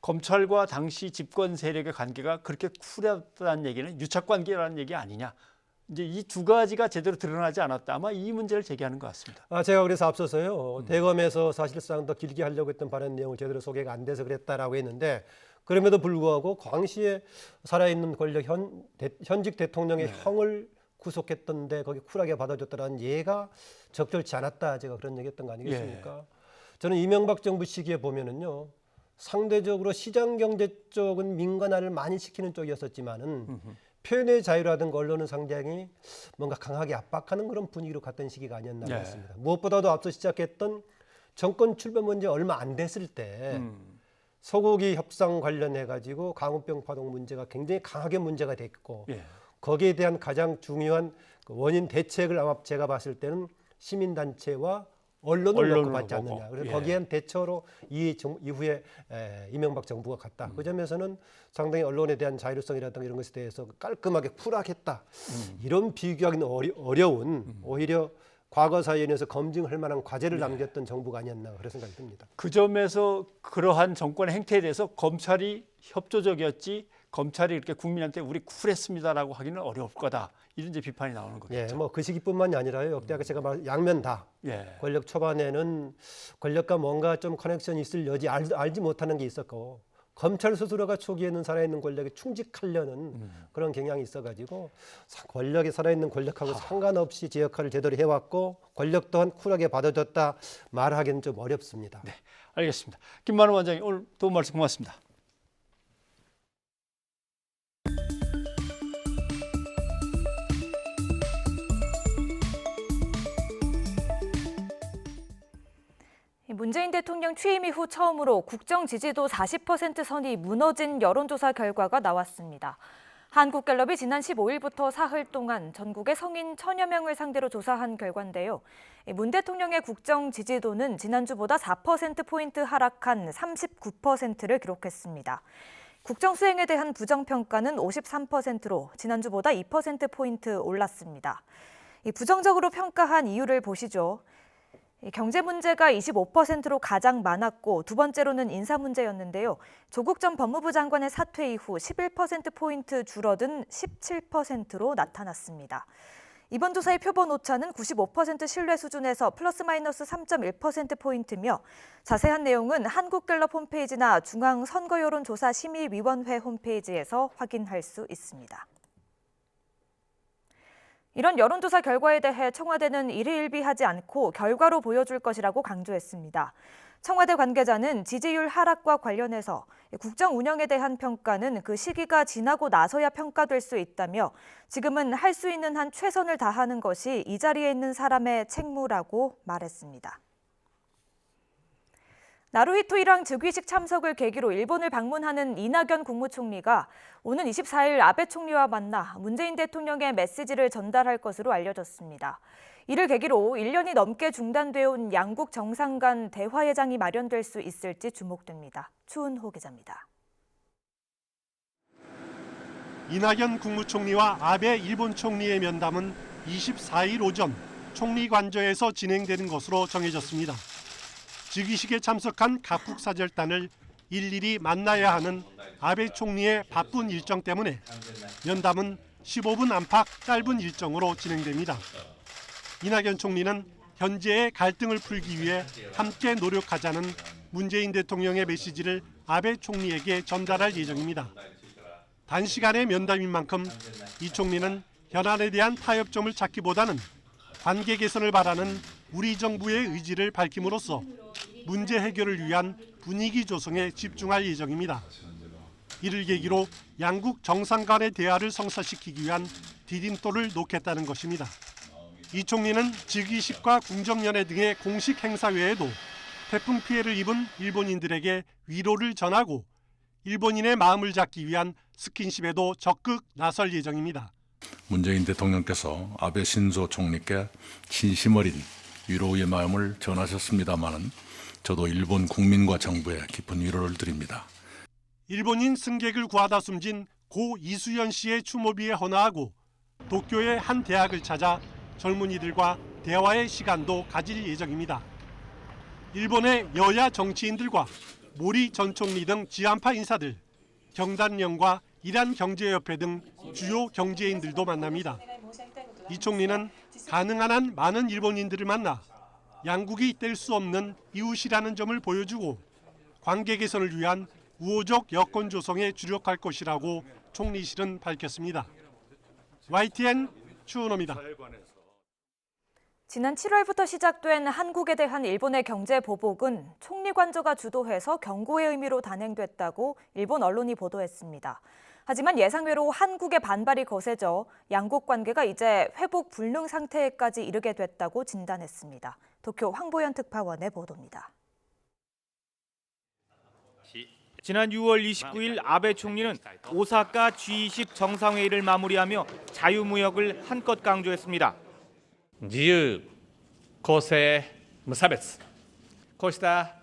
검찰과 당시 집권 세력의 관계가 그렇게 쿨하다는 얘기는 유착관계라는 얘기 아니냐. 이제 이 두 가지가 제대로 드러나지 않았다. 아마 이 문제를 제기하는 것 같습니다. 제가 그래서 앞서서요. 대검에서 사실상 더 길게 하려고 했던 발언 내용을 제대로 소개가 안 돼서 그랬다라고 했는데 그럼에도 불구하고 광시에 살아있는 권력 현직 대통령의 형을 구속했던데 거기 쿨하게 받아줬다라는 예가 적절치 않았다. 제가 그런 얘기했던 거 아니겠습니까? 저는 이명박 정부 시기에 보면은요. 상대적으로 시장 경제 쪽은 민간화를 많이 시키는 쪽이었었지만은 표현의 자유라든가 언론은 상당히 뭔가 강하게 압박하는 그런 분위기로 갔던 시기가 아니었나 싶습니다. 무엇보다도 앞서 시작했던 정권 출범 문제 얼마 안 됐을 때 소고기 협상 관련해 가지고 광우병 파동 문제가 굉장히 강하게 문제가 됐고 거기에 대한 가장 중요한 원인 대책을 아마 제가 봤을 때는 시민단체와 언론을 놓고 받지 않느냐. 그래서 거기에 대한 대처로 이후에 이명박 정부가 갔다. 그 점에서는 상당히 언론에 대한 자율성이라든가 이런 것에 대해서 깔끔하게 쿨하겠다. 이런 비교하기는 어려운 오히려 과거 사연에서 검증할 만한 과제를 남겼던 정부가 아니었나 그런 생각이 듭니다. 그 점에서 그러한 정권의 행태에 대해서 검찰이 협조적이었지 검찰이 이렇게 국민한테 우리 쿨했습니다라고 하기는 어려울 거다. 이런 이제 비판이 나오는 거죠. 뭐 그 시기뿐만이 아니라요. 역대 제가 말 양면 다 권력 초반에는 권력과 뭔가 좀 커넥션이 있을 여지 알지 못하는 게 있었고 검찰 스스로가 초기에는 살아있는 권력에 충직하려는 그런 경향이 있어가지고 권력에 살아있는 권력하고 상관없이 제 역할을 제대로 해왔고 권력 또한 쿨하게 받아줬다 말하기는 좀 어렵습니다. 네, 알겠습니다. 김만우 원장님 오늘 도움 말씀 고맙습니다. 문재인 대통령 취임 이후 처음으로 국정 지지도 40% 선이 무너진 여론조사 결과가 나왔습니다. 한국갤럽이 지난 15일부터 사흘 동안 전국의 성인 1000여 명을 상대로 조사한 결과인데요. 문 대통령의 국정 지지도는 지난주보다 4%포인트 하락한 39%를 기록했습니다. 국정 수행에 대한 부정평가는 53%로 지난주보다 2%포인트 올랐습니다. 부정적으로 평가한 이유를 보시죠. 경제 문제가 25%로 가장 많았고 두 번째로는 인사 문제였는데요. 조국 전 법무부 장관의 사퇴 이후 11%포인트 줄어든 17%로 나타났습니다. 이번 조사의 표본 오차는 95% 신뢰 수준에서 플러스 마이너스 3.1%포인트며 자세한 내용은 한국갤럽 홈페이지나 중앙선거여론조사심의위원회 홈페이지에서 확인할 수 있습니다. 이런 여론조사 결과에 대해 청와대는 일희일비하지 않고 결과로 보여줄 것이라고 강조했습니다. 청와대 관계자는 지지율 하락과 관련해서 국정 운영에 대한 평가는 그 시기가 지나고 나서야 평가될 수 있다며 지금은 할 수 있는 한 최선을 다하는 것이 이 자리에 있는 사람의 책무라고 말했습니다. 나루히토 일왕 즉위식 참석을 계기로 일본을 방문하는 이낙연 국무총리가 오는 24일 아베 총리와 만나 문재인 대통령의 메시지를 전달할 것으로 알려졌습니다. 이를 계기로 1년이 넘게 중단되어 온 양국 정상 간 대화회장이 마련될 수 있을지 주목됩니다. 추은호 기자입니다. 이낙연 국무총리와 아베 일본 총리의 면담은 24일 오전 총리 관저에서 진행되는 것으로 정해졌습니다. 즉위식에 참석한 각국 사절단을 일일이 만나야 하는 아베 총리의 바쁜 일정 때문에 면담은 15분 안팎 짧은 일정으로 진행됩니다. 이낙연 총리는 현재의 갈등을 풀기 위해 함께 노력하자는 문재인 대통령의 메시지를 아베 총리에게 전달할 예정입니다. 단시간의 면담인 만큼 이 총리는 현안에 대한 타협점을 찾기보다는 관계 개선을 바라는 우리 정부의 의지를 밝힘으로써 문제 해결을 위한 분위기 조성에 집중할 예정입니다. 이를 계기로 양국 정상 간의 대화를 성사시키기 위한 디딤돌을 놓겠다는 것입니다. 이 총리는 즉위식과 궁정연회 등의 공식 행사 외에도 태풍 피해를 입은 일본인들에게 위로를 전하고 일본인의 마음을 잡기 위한 스킨십에도 적극 나설 예정입니다. 문재인 대통령께서 아베 신조 총리께 진심 어린 위로의 마음을 전하셨습니다마는 저도 일본 국민과 정부에 깊은 위로를 드립니다. 일본인 승객을 구하다 숨진 고 이수연 씨의 추모비에 헌화하고 도쿄의 한 대학을 찾아 젊은이들과 대화의 시간도 가질 예정입니다. 일본의 여야 정치인들과 모리 전 총리 등 지한파 인사들, 경단련과 이란경제협회 등 주요 경제인들도 만납니다. 이 총리는 가능한 한 많은 일본인들을 만나 양국이 뗄 수 없는 이웃이라는 점을 보여주고 관계 개선을 위한 우호적 여건 조성에 주력할 것이라고 총리실은 밝혔습니다. YTN 추은호입니다. 지난 7월부터 시작된 한국에 대한 일본의 경제 보복은 총리 관저가 주도해서 경고의 의미로 단행됐다고 일본 언론이 보도했습니다. 하지만 예상외로 한국의 반발이 거세져 양국 관계가 이제 회복 불능 상태에까지 이르게 됐다고 진단했습니다. 도쿄 황보현 특파원의 보도입니다. 지난 6월 29일 아베 총리는 오사카 G20 정상회의를 마무리하며 자유무역을 한껏 강조했습니다. 自由、公正、無差別、こうした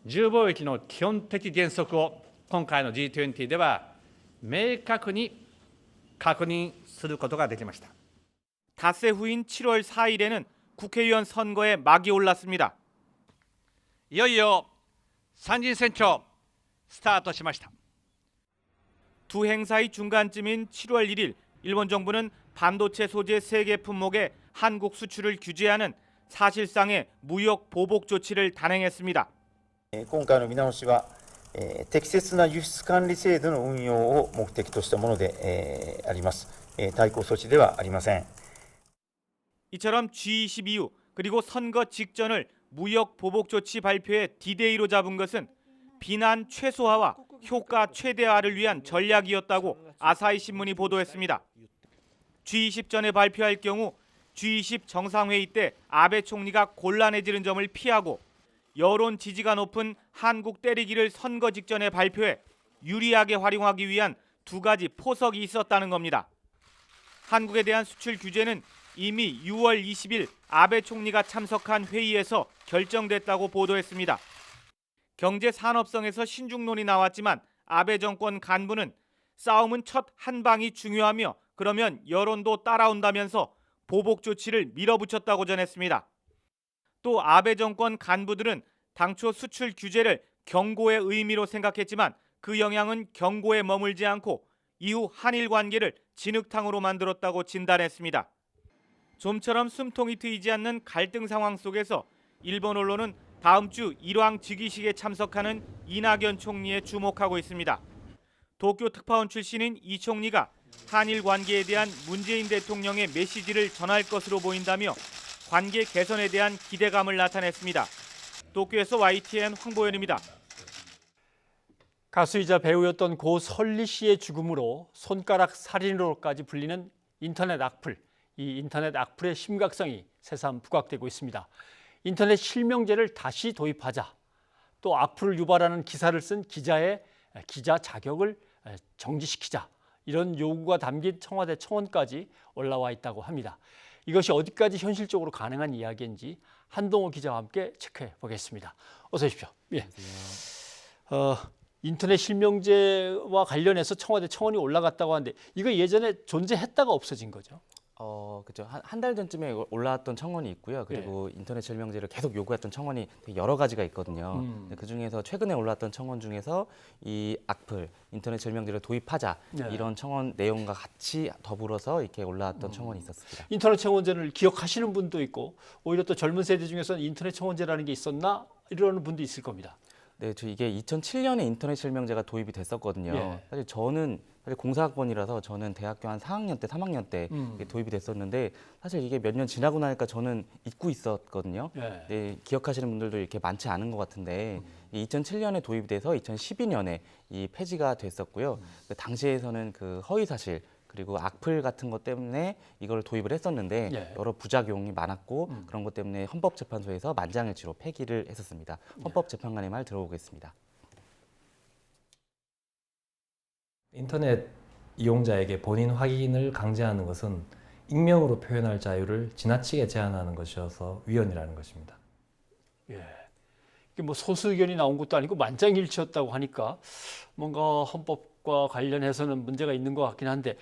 自由貿易の基本的原則を今回の G20 では明確に確認することができました。 닷새 후인 7월 4일에는 국회의원 선거에 막이 올랐습니다. いよいよ参議院選挙スタートしました。 두 행사의 중간쯤인 7월 1일 일본 정부는 반도체 소재 3개 품목의 한국 수출을 규제하는 사실상의 무역 보복 조치를 단행했습니다. 今回の見直しは適切な輸出管理制度の運用を目的としたものであります。対抗措置ではありません。 이처럼 G20 이후 그리고 선거 직전을 무역 보복 조치 발표의 디데이로 잡은 것은 비난 최소화와 효과 최대화를 위한 전략이었다고 아사히 신문이 보도했습니다. G20 전에 발표할 경우 G20 정상회의 때 아베 총리가 곤란해지는 점을 피하고 여론 지지가 높은 한국 때리기를 선거 직전에 발표해 유리하게 활용하기 위한 두 가지 포석이 있었다는 겁니다. 한국에 대한 수출 규제는 이미 6월 20일 아베 총리가 참석한 회의에서 결정됐다고 보도했습니다. 경제 산업성에서 신중론이 나왔지만 아베 정권 간부는 싸움은 첫 한 방이 중요하며 그러면 여론도 따라온다면서 보복 조치를 밀어붙였다고 전했습니다. 또 아베 정권 간부들은 당초 수출 규제를 경고의 의미로 생각했지만 그 영향은 경고에 머물지 않고 이후 한일 관계를 진흙탕으로 만들었다고 진단했습니다. 좀처럼 숨통이 트이지 않는 갈등 상황 속에서 일본 언론은 다음 주 일왕 즉위식에 참석하는 이낙연 총리에 주목하고 있습니다. 도쿄 특파원 출신인 이 총리가 한일 관계에 대한 문재인 대통령의 메시지를 전할 것으로 보인다며 관계 개선에 대한 기대감을 나타냈습니다. 도쿄에서 YTN 황보현입니다. 가수이자 배우였던 고 설리 씨의 죽음으로 손가락 살인으로까지 불리는 인터넷 악플. 이 인터넷 악플의 심각성이 새삼 부각되고 있습니다. 인터넷 실명제를 다시 도입하자. 또 악플을 유발하는 기사를 쓴 기자의 기자 자격을 정지시키자. 이런 요구가 담긴 청와대 청원까지 올라와 있다고 합니다. 이것이 어디까지 현실적으로 가능한 이야기인지 한동호 기자와 함께 체크해 보겠습니다. 어서 오십시오. 예. 인터넷 실명제와 관련해서 청와대 청원이 올라갔다고 하는데 이거 예전에 존재했다가 없어진 거죠? 그렇죠. 한 달 전쯤에 올라왔던 청원이 있고요. 그리고 인터넷 실명제를 계속 요구했던 청원이 여러 가지가 있거든요. 그 중에서 최근에 올라왔던 청원 중에서 이 악플, 인터넷 실명제를 도입하자 이런 청원 내용과 같이 더불어서 이렇게 올라왔던 청원이 있었습니다. 인터넷 청원제를 기억하시는 분도 있고 오히려 또 젊은 세대 중에서는 인터넷 청원제라는 게 있었나 이러는 분도 있을 겁니다. 네, 이게 2007년에 인터넷 실명제가 도입이 됐었거든요. 사실 저는 공사학번이라서 저는 대학교 한 4학년 때, 3학년 때 도입이 됐었는데 사실 이게 몇 년 지나고 나니까 저는 잊고 있었거든요. 네, 기억하시는 분들도 이렇게 많지 않은 것 같은데 2007년에 도입이 돼서 2012년에 이 폐지가 됐었고요. 그 당시에서는 그 허위사실 그리고 악플 같은 것 때문에 이걸 도입을 했었는데 여러 부작용이 많았고 그런 것 때문에 헌법재판소에서 만장일치로 폐기를 했었습니다. 헌법재판관의 말 들어보겠습니다. 인터넷 이용자에게 본인 확인을 강제하는 것은 익명으로 표현할 자유를 지나치게 제한하는 것이어서 위헌이라는 것입니다. 예. 이게 뭐 소수 의견이 나온 것도 아니고 만장일치였다고 하니까 뭔가 헌법과 관련해서는 문제가 있는 것 같긴 한데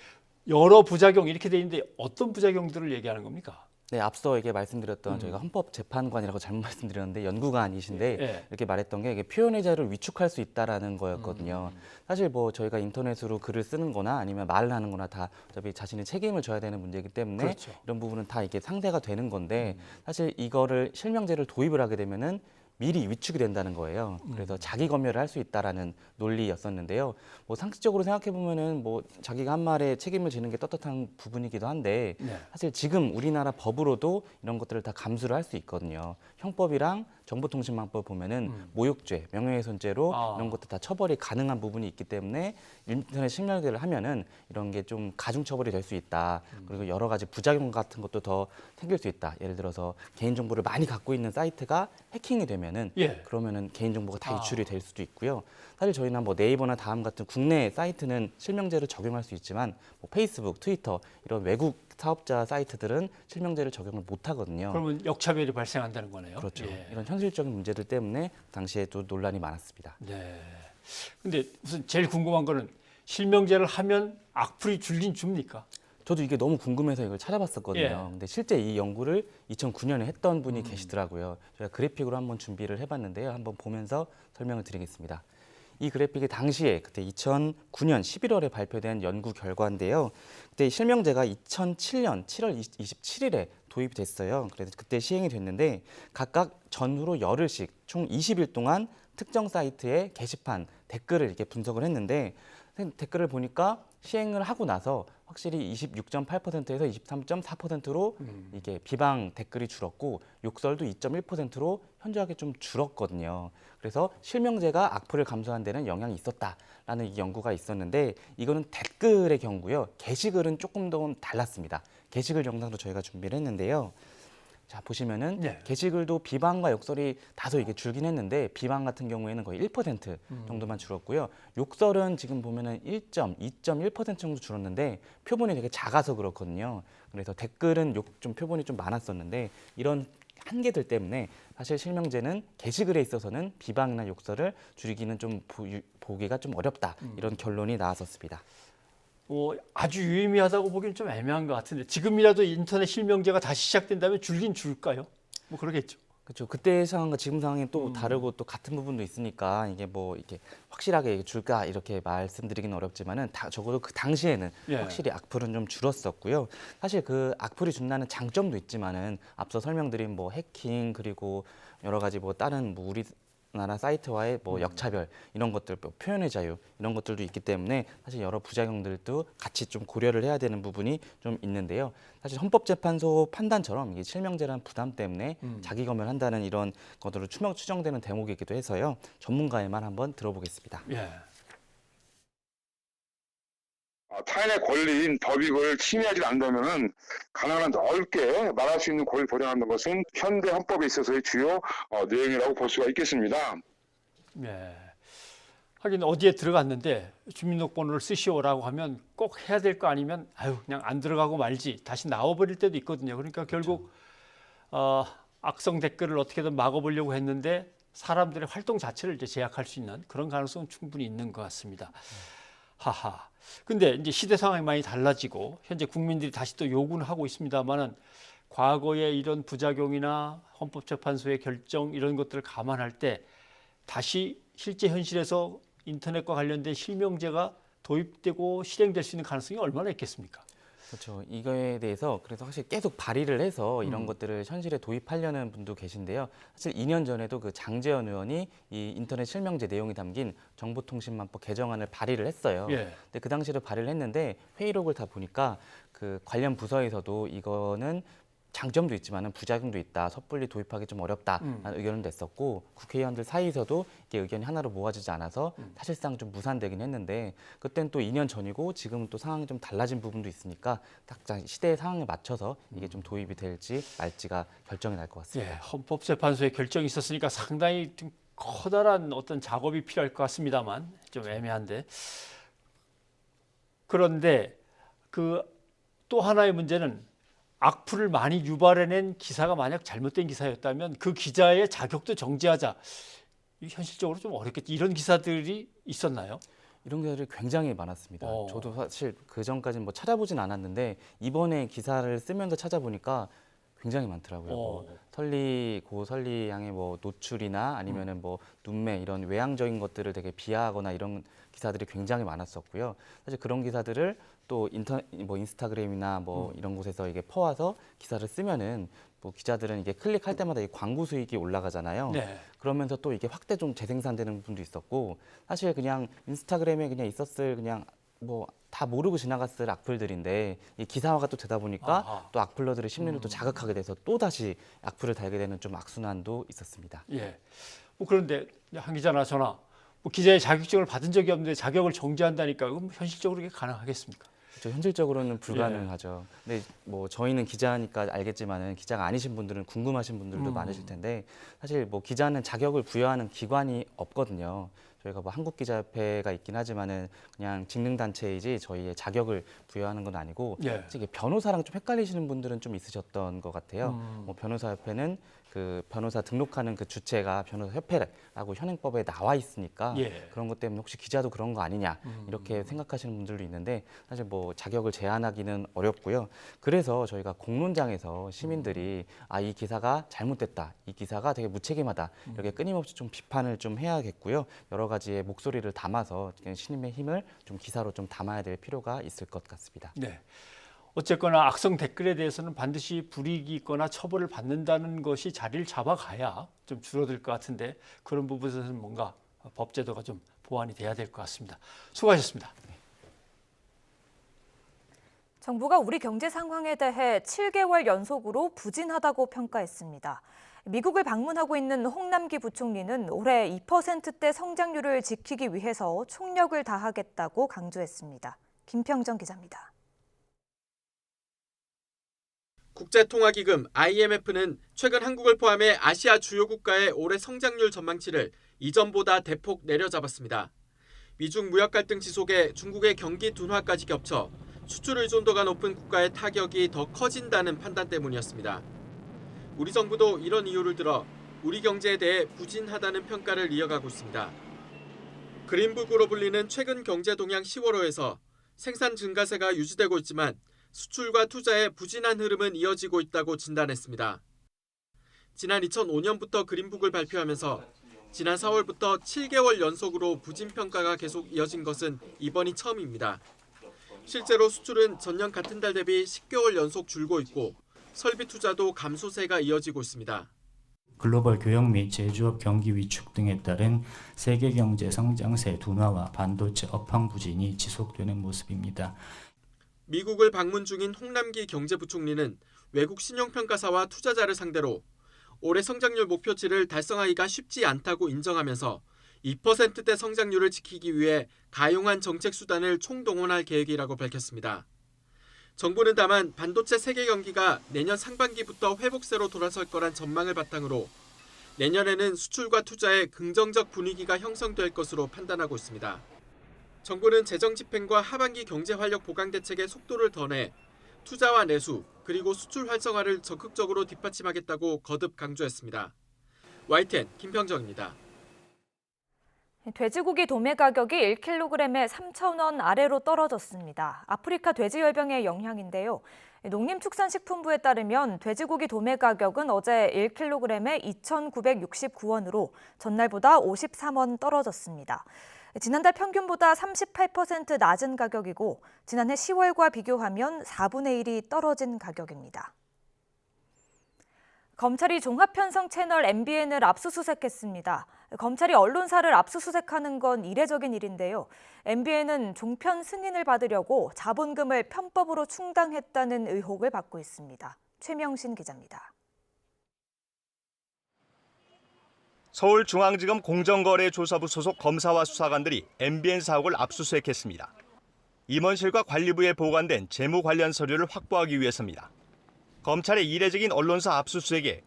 여러 부작용 이렇게 돼 있는데 어떤 부작용들을 얘기하는 겁니까? 네, 앞서 이게 말씀드렸던 저희가 헌법재판관이라고 잘못 말씀드렸는데 연구관이신데 이렇게 말했던 게 이게 표현의 자유를 위축할 수 있다라는 거였거든요. 사실 뭐 저희가 인터넷으로 글을 쓰는 거나 아니면 말을 하는 거나 다 어차피 자신의 책임을 져야 되는 문제이기 때문에 이런 부분은 다 이게 상대가 되는 건데 사실 이거를 실명제를 도입을 하게 되면은 미리 위축이 된다는 거예요. 그래서 자기 검열을 할 수 있다라는 논리였었는데요. 뭐 상식적으로 생각해 보면은 뭐 자기가 한 말에 책임을 지는 게 떳떳한 부분이기도 한데 사실 지금 우리나라 법으로도 이런 것들을 다 감수를 할 수 있거든요. 형법이랑 정보통신망법 보면은 모욕죄, 명예훼손죄로 이런 것도 다 처벌이 가능한 부분이 있기 때문에 인터넷 실명제를 하면은 이런 게 좀 가중처벌이 될 수 있다. 그리고 여러 가지 부작용 같은 것도 더 생길 수 있다. 예를 들어서 개인정보를 많이 갖고 있는 사이트가 해킹이 되면은 그러면은 개인정보가 다 유출이 될 수도 있고요. 사실 저희는 뭐 네이버나 다음 같은 국내 사이트는 실명제를 적용할 수 있지만 뭐 페이스북, 트위터 이런 외국 사업자 사이트들은 실명제를 적용을 못 하거든요. 그러면 역차별이 발생한다는 거네요. 그렇죠. 이런 현실적인 문제들 때문에 당시에도 논란이 많았습니다. 네. 근데 우선 제일 궁금한 거는 실명제를 하면 악플이 줄긴 줍니까? 저도 이게 너무 궁금해서 이걸 찾아봤었거든요. 근데 실제 이 연구를 2009년에 했던 분이 계시더라고요. 제가 그래픽으로 한번 준비를 해봤는데요. 한번 보면서 설명을 드리겠습니다. 이 그래픽이 당시에 그때 2009년 11월에 발표된 연구 결과인데요. 그때 실명제가 2007년 7월 27일에 도입이 됐어요. 그래서 그때 시행이 됐는데 각각 전후로 열흘씩 총 20일 동안 특정 사이트의 게시판 댓글을 이렇게 분석을 했는데 댓글을 보니까 시행을 하고 나서 확실히 26.8%에서 23.4%로 이게 비방 댓글이 줄었고 욕설도 2.1%로 현저하게 좀 줄었거든요. 그래서 실명제가 악플을 감소하는 데는 영향이 있었다라는 이 연구가 있었는데 이거는 댓글의 경우고요. 게시글은 조금 더 달랐습니다. 게시글 영상도 저희가 준비를 했는데요. 자, 보시면은 게시글도 비방과 욕설이 다소 이게 줄긴 했는데 비방 같은 경우에는 거의 1% 정도만 줄었고요. 욕설은 지금 보면은 2.1% 정도 줄었는데 표본이 되게 작아서 그렇거든요. 그래서 댓글은 좀 표본이 좀 많았었는데 이런 한계들 때문에 사실 실명제는 게시글에 있어서는 비방이나 욕설을 줄이기는 좀 보기가 좀 어렵다. 이런 결론이 나왔었습니다. 아주 유의미하다고 보기는 좀 애매한 것 같은데 지금이라도 인터넷 실명제가 다시 시작된다면 줄긴 줄까요? 뭐 그러겠죠. 그렇죠. 그때 상황과 지금 상황이 또 다르고 또 같은 부분도 있으니까 이게 뭐 이렇게 확실하게 줄까 이렇게 말씀드리기는 어렵지만은 적어도 그 당시에는 확실히 악플은 좀 줄었었고요. 사실 그 악플이 준다는 장점도 있지만은 앞서 설명드린 뭐 해킹 그리고 여러 가지 뭐 다른 뭐 우리나라 사이트와의 뭐 역차별 이런 것들, 뭐 표현의 자유 이런 것들도 있기 때문에 사실 여러 부작용들도 같이 좀 고려를 해야 되는 부분이 좀 있는데요. 사실 헌법재판소 판단처럼 이게 실명제라는 부담 때문에 자기 검열한다는 이런 것으로 추정되는 대목이기도 해서요. 전문가의 말 한번 들어보겠습니다. 타인의 권리인 법익을 침해하지 않는다면은 가능한 넓게 말할 수 있는 권리를 보장하는 것은 현대 헌법에 있어서의 주요 내용이라고 볼 수가 있겠습니다. 하긴 어디에 들어갔는데 주민등록번호를 쓰시오라고 하면 꼭 해야 될 거 아니면 그냥 안 들어가고 말지 다시 나와버릴 때도 있거든요. 그러니까 결국 악성 댓글을 어떻게든 막아보려고 했는데 사람들의 활동 자체를 이제 제약할 수 있는 그런 가능성은 충분히 있는 것 같습니다. 하하. 근데 이제 시대 상황이 많이 달라지고 현재 국민들이 다시 또 요구는 하고 있습니다만은 과거의 이런 부작용이나 헌법재판소의 결정 이런 것들을 감안할 때 다시 실제 현실에서 인터넷과 관련된 실명제가 도입되고 실행될 수 있는 가능성이 얼마나 있겠습니까? 그렇죠. 이거에 대해서 그래서 확실히 계속 발의를 해서 이런 것들을 현실에 도입하려는 분도 계신데요. 사실 2년 전에도 그 장제원 의원이 이 인터넷 실명제 내용이 담긴 정보통신망법 개정안을 발의를 했어요. 근데 그 당시에도 발의를 했는데 회의록을 다 보니까 그 관련 부서에서도 이거는 장점도 있지만 부작용도 있다. 섣불리 도입하기 좀 어렵다라는 의견을 냈었고 국회의원들 사이에서도 이게 의견이 하나로 모아지지 않아서 사실상 좀 무산되긴 했는데 그때는 또 2년 전이고 지금은 또 상황이 좀 달라진 부분도 있으니까 딱 시대의 상황에 맞춰서 이게 좀 도입이 될지 말지가 결정이 날 것 같습니다. 헌법재판소의 결정이 있었으니까 상당히 좀 커다란 어떤 작업이 필요할 것 같습니다만 좀 애매한데 그런데 그 또 하나의 문제는 악플을 많이 유발해낸 기사가 만약 잘못된 기사였다면 그 기자의 자격도 정지하자. 현실적으로 좀 어렵겠지. 이런 기사들이 있었나요? 이런 기사들이 굉장히 많았습니다. 저도 사실 그 전까지는 뭐 찾아보진 않았는데 이번에 기사를 쓰면서 찾아보니까 굉장히 많더라고요. 고 설리 양의 뭐 노출이나 아니면은 뭐 눈매 이런 외향적인 것들을 되게 비하하거나 이런 기사들이 굉장히 많았었고요. 사실 그런 기사들을 또 인스타그램이나 뭐 이런 곳에서 이게 퍼와서 기사를 쓰면은 뭐 기자들은 이게 클릭할 때마다 이 광고 수익이 올라가잖아요. 그러면서 또 이게 확대 좀 재생산되는 부분도 있었고 사실 그냥 인스타그램에 그냥 있었을 그냥 뭐 다 모르고 지나갔을 악플들인데 이 기사화가 또 되다 보니까 또 악플러들의 심리를 또 자극하게 돼서 또 다시 악플을 달게 되는 좀 악순환도 있었습니다. 뭐 그런데 한 기자나 저나 뭐 기자의 자격증을 받은 적이 없는데 자격을 정지한다니까 그럼 현실적으로 이게 가능하겠습니까? 그렇죠. 현실적으로는 불가능하죠. 근데 뭐 저희는 기자니까 알겠지만은 기자가 아니신 분들은 궁금하신 분들도 많으실 텐데 사실 뭐 기자는 자격을 부여하는 기관이 없거든요. 저희가 뭐 한국기자협회가 있긴 하지만은 그냥 직능단체이지 저희의 자격을 부여하는 건 아니고 이게 변호사랑 좀 헷갈리시는 분들은 좀 있으셨던 것 같아요. 뭐 변호사협회는 그 변호사 등록하는 그 주체가 변호사협회라고 현행법에 나와 있으니까 그런 것 때문에 혹시 기자도 그런 거 아니냐 이렇게 생각하시는 분들도 있는데 사실 뭐 자격을 제한하기는 어렵고요. 그래서 저희가 공론장에서 시민들이 이 기사가 잘못됐다, 이 기사가 되게 무책임하다 이렇게 끊임없이 좀 비판을 좀 해야겠고요. 여러 가지의 목소리를 담아서 시민의 힘을 좀 기사로 좀 담아야 될 필요가 있을 것 같습니다. 어쨌거나 악성 댓글에 대해서는 반드시 불이익이 있거나 처벌을 받는다는 것이 자리를 잡아가야 좀 줄어들 것 같은데 그런 부분에서는 뭔가 법 제도가 좀 보완이 돼야 될 것 같습니다. 수고하셨습니다. 정부가 우리 경제 상황에 대해 7개월 연속으로 부진하다고 평가했습니다. 미국을 방문하고 있는 홍남기 부총리는 올해 2%대 성장률을 지키기 위해서 총력을 다하겠다고 강조했습니다. 김평정 기자입니다. 국제통화기금 IMF는 최근 한국을 포함해 아시아 주요 국가의 올해 성장률 전망치를 이전보다 대폭 내려잡았습니다. 미중 무역 갈등 지속에 중국의 경기 둔화까지 겹쳐 수출 의존도가 높은 국가의 타격이 더 커진다는 판단 때문이었습니다. 우리 정부도 이런 이유를 들어 우리 경제에 대해 부진하다는 평가를 이어가고 있습니다. 그린북으로 불리는 최근 경제 동향 10월호에서 생산 증가세가 유지되고 있지만 수출과 투자의 부진한 흐름은 이어지고 있다고 진단했습니다. 지난 2005년부터 그린북을 발표하면서 지난 4월부터 7개월 연속으로 부진 평가가 계속 이어진 것은 이번이 처음입니다. 실제로 수출은 전년 같은 달 대비 10개월 연속 줄고 있고 설비 투자도 감소세가 이어지고 있습니다. 글로벌 교역 및 제조업 경기 위축 등에 따른 세계 경제 성장세 둔화와 반도체 업황 부진이 지속되는 모습입니다. 미국을 방문 중인 홍남기 경제부총리는 외국 신용평가사와 투자자를 상대로 올해 성장률 목표치를 달성하기가 쉽지 않다고 인정하면서 2%대 성장률을 지키기 위해 가용한 정책 수단을 총동원할 계획이라고 밝혔습니다. 정부는 다만 반도체 세계 경기가 내년 상반기부터 회복세로 돌아설 거란 전망을 바탕으로 내년에는 수출과 투자에 긍정적 분위기가 형성될 것으로 판단하고 있습니다. 정부는 재정 집행과 하반기 경제 활력 보강 대책의 속도를 더 내 투자와 내수 그리고 수출 활성화를 적극적으로 뒷받침하겠다고 거듭 강조했습니다. YTN 김평정입니다. 돼지고기 도매 가격이 1kg에 3,000원 아래로 떨어졌습니다. 아프리카 돼지열병의 영향인데요. 농림축산식품부에 따르면 돼지고기 도매 가격은 어제 1kg에 2,969원으로 전날보다 53원 떨어졌습니다. 지난달 평균보다 38% 낮은 가격이고 지난해 10월과 비교하면 4분의 1이 떨어진 가격입니다. 검찰이 종합편성 채널 MBN을 압수수색했습니다. 검찰이 언론사를 압수수색하는 건 이례적인 일인데요. MBN은 종편 승인을 받으려고 자본금을 편법으로 충당했다는 의혹을 받고 있습니다. 최명신 기자입니다. 서울중앙지검 공정거래조사부 소속 검사와 수사관들이 MBN 사옥을 압수수색했습니다. 임원실과 관리부에 보관된 재무 관련 서류를 확보하기 위해서입니다. 검찰의 이례적인 언론사 압수수색에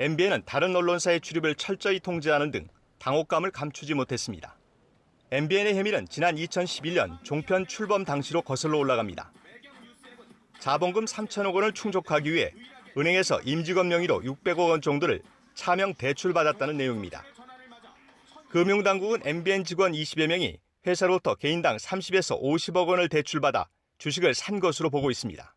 MBN은 다른 언론사의 출입을 철저히 통제하는 등 당혹감을 감추지 못했습니다. MBN의 혐의는 지난 2011년 종편 출범 당시로 거슬러 올라갑니다. 자본금 3천억 원을 충족하기 위해 은행에서 임직원 명의로 600억 원 정도를 차명 대출받았다는 내용입니다. 금융당국은 MBN 직원 20여 명이 회사로부터 개인당 30에서 50억 원을 대출받아 주식을 산 것으로 보고 있습니다.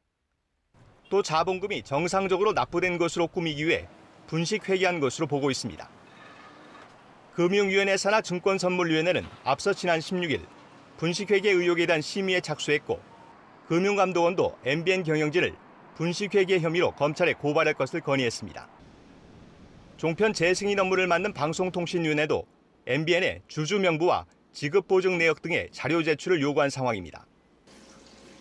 또 자본금이 정상적으로 납부된 것으로 꾸미기 위해 분식회계한 것으로 보고 있습니다. 금융위원회 산하 증권선물위원회는 앞서 지난 16일 분식회계 의혹에 대한 심의에 착수했고 금융감독원도 MBN 경영진을 분식회계 혐의로 검찰에 고발할 것을 건의했습니다. 종편 재승인 업무를 맡는 방송통신위원회도 MBN의 주주 명부와 지급 보증 내역 등의 자료 제출을 요구한 상황입니다.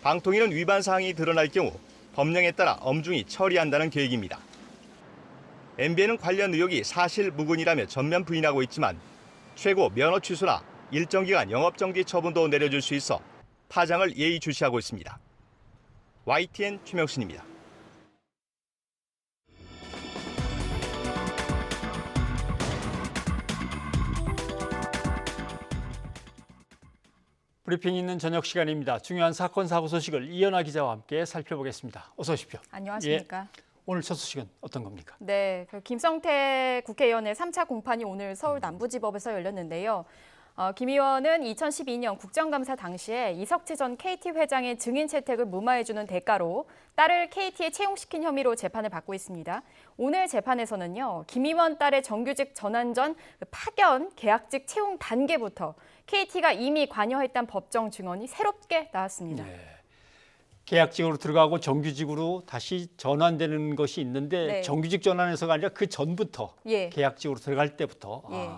방통위는 위반 사항이 드러날 경우 법령에 따라 엄중히 처리한다는 계획입니다. MBN은 관련 의혹이 사실 무근이라며 전면 부인하고 있지만 최고 면허 취소나 일정 기간 영업정지 처분도 내려줄 수 있어 파장을 예의주시하고 있습니다. YTN 최명신입니다. 브리핑 있는 저녁 시간입니다. 중요한 사건 사고 소식을 이연아 기자와 함께 살펴보겠습니다. 어서 오십시오. 안녕하십니까. 예, 오늘 첫 소식은 어떤 겁니까? 네, 김성태 국회의원의 3차 공판이 오늘 서울 남부지법에서 열렸는데요. 김 의원은 2012년 국정감사 당시에 이석채 전 KT 회장의 증인 채택을 무마해주는 대가로 딸을 KT에 채용시킨 혐의로 재판을 받고 있습니다. 오늘 재판에서는요, 김 의원 딸의 정규직 전환 전 파견 계약직 채용 단계부터 KT가 이미 관여했다는 법정 증언이 새롭게 나왔습니다. 네. 계약직으로 들어가고 정규직으로 다시 전환되는 것이 있는데 네. 정규직 전환에서가 아니라 그 전부터 예. 계약직으로 들어갈 때부터. 예.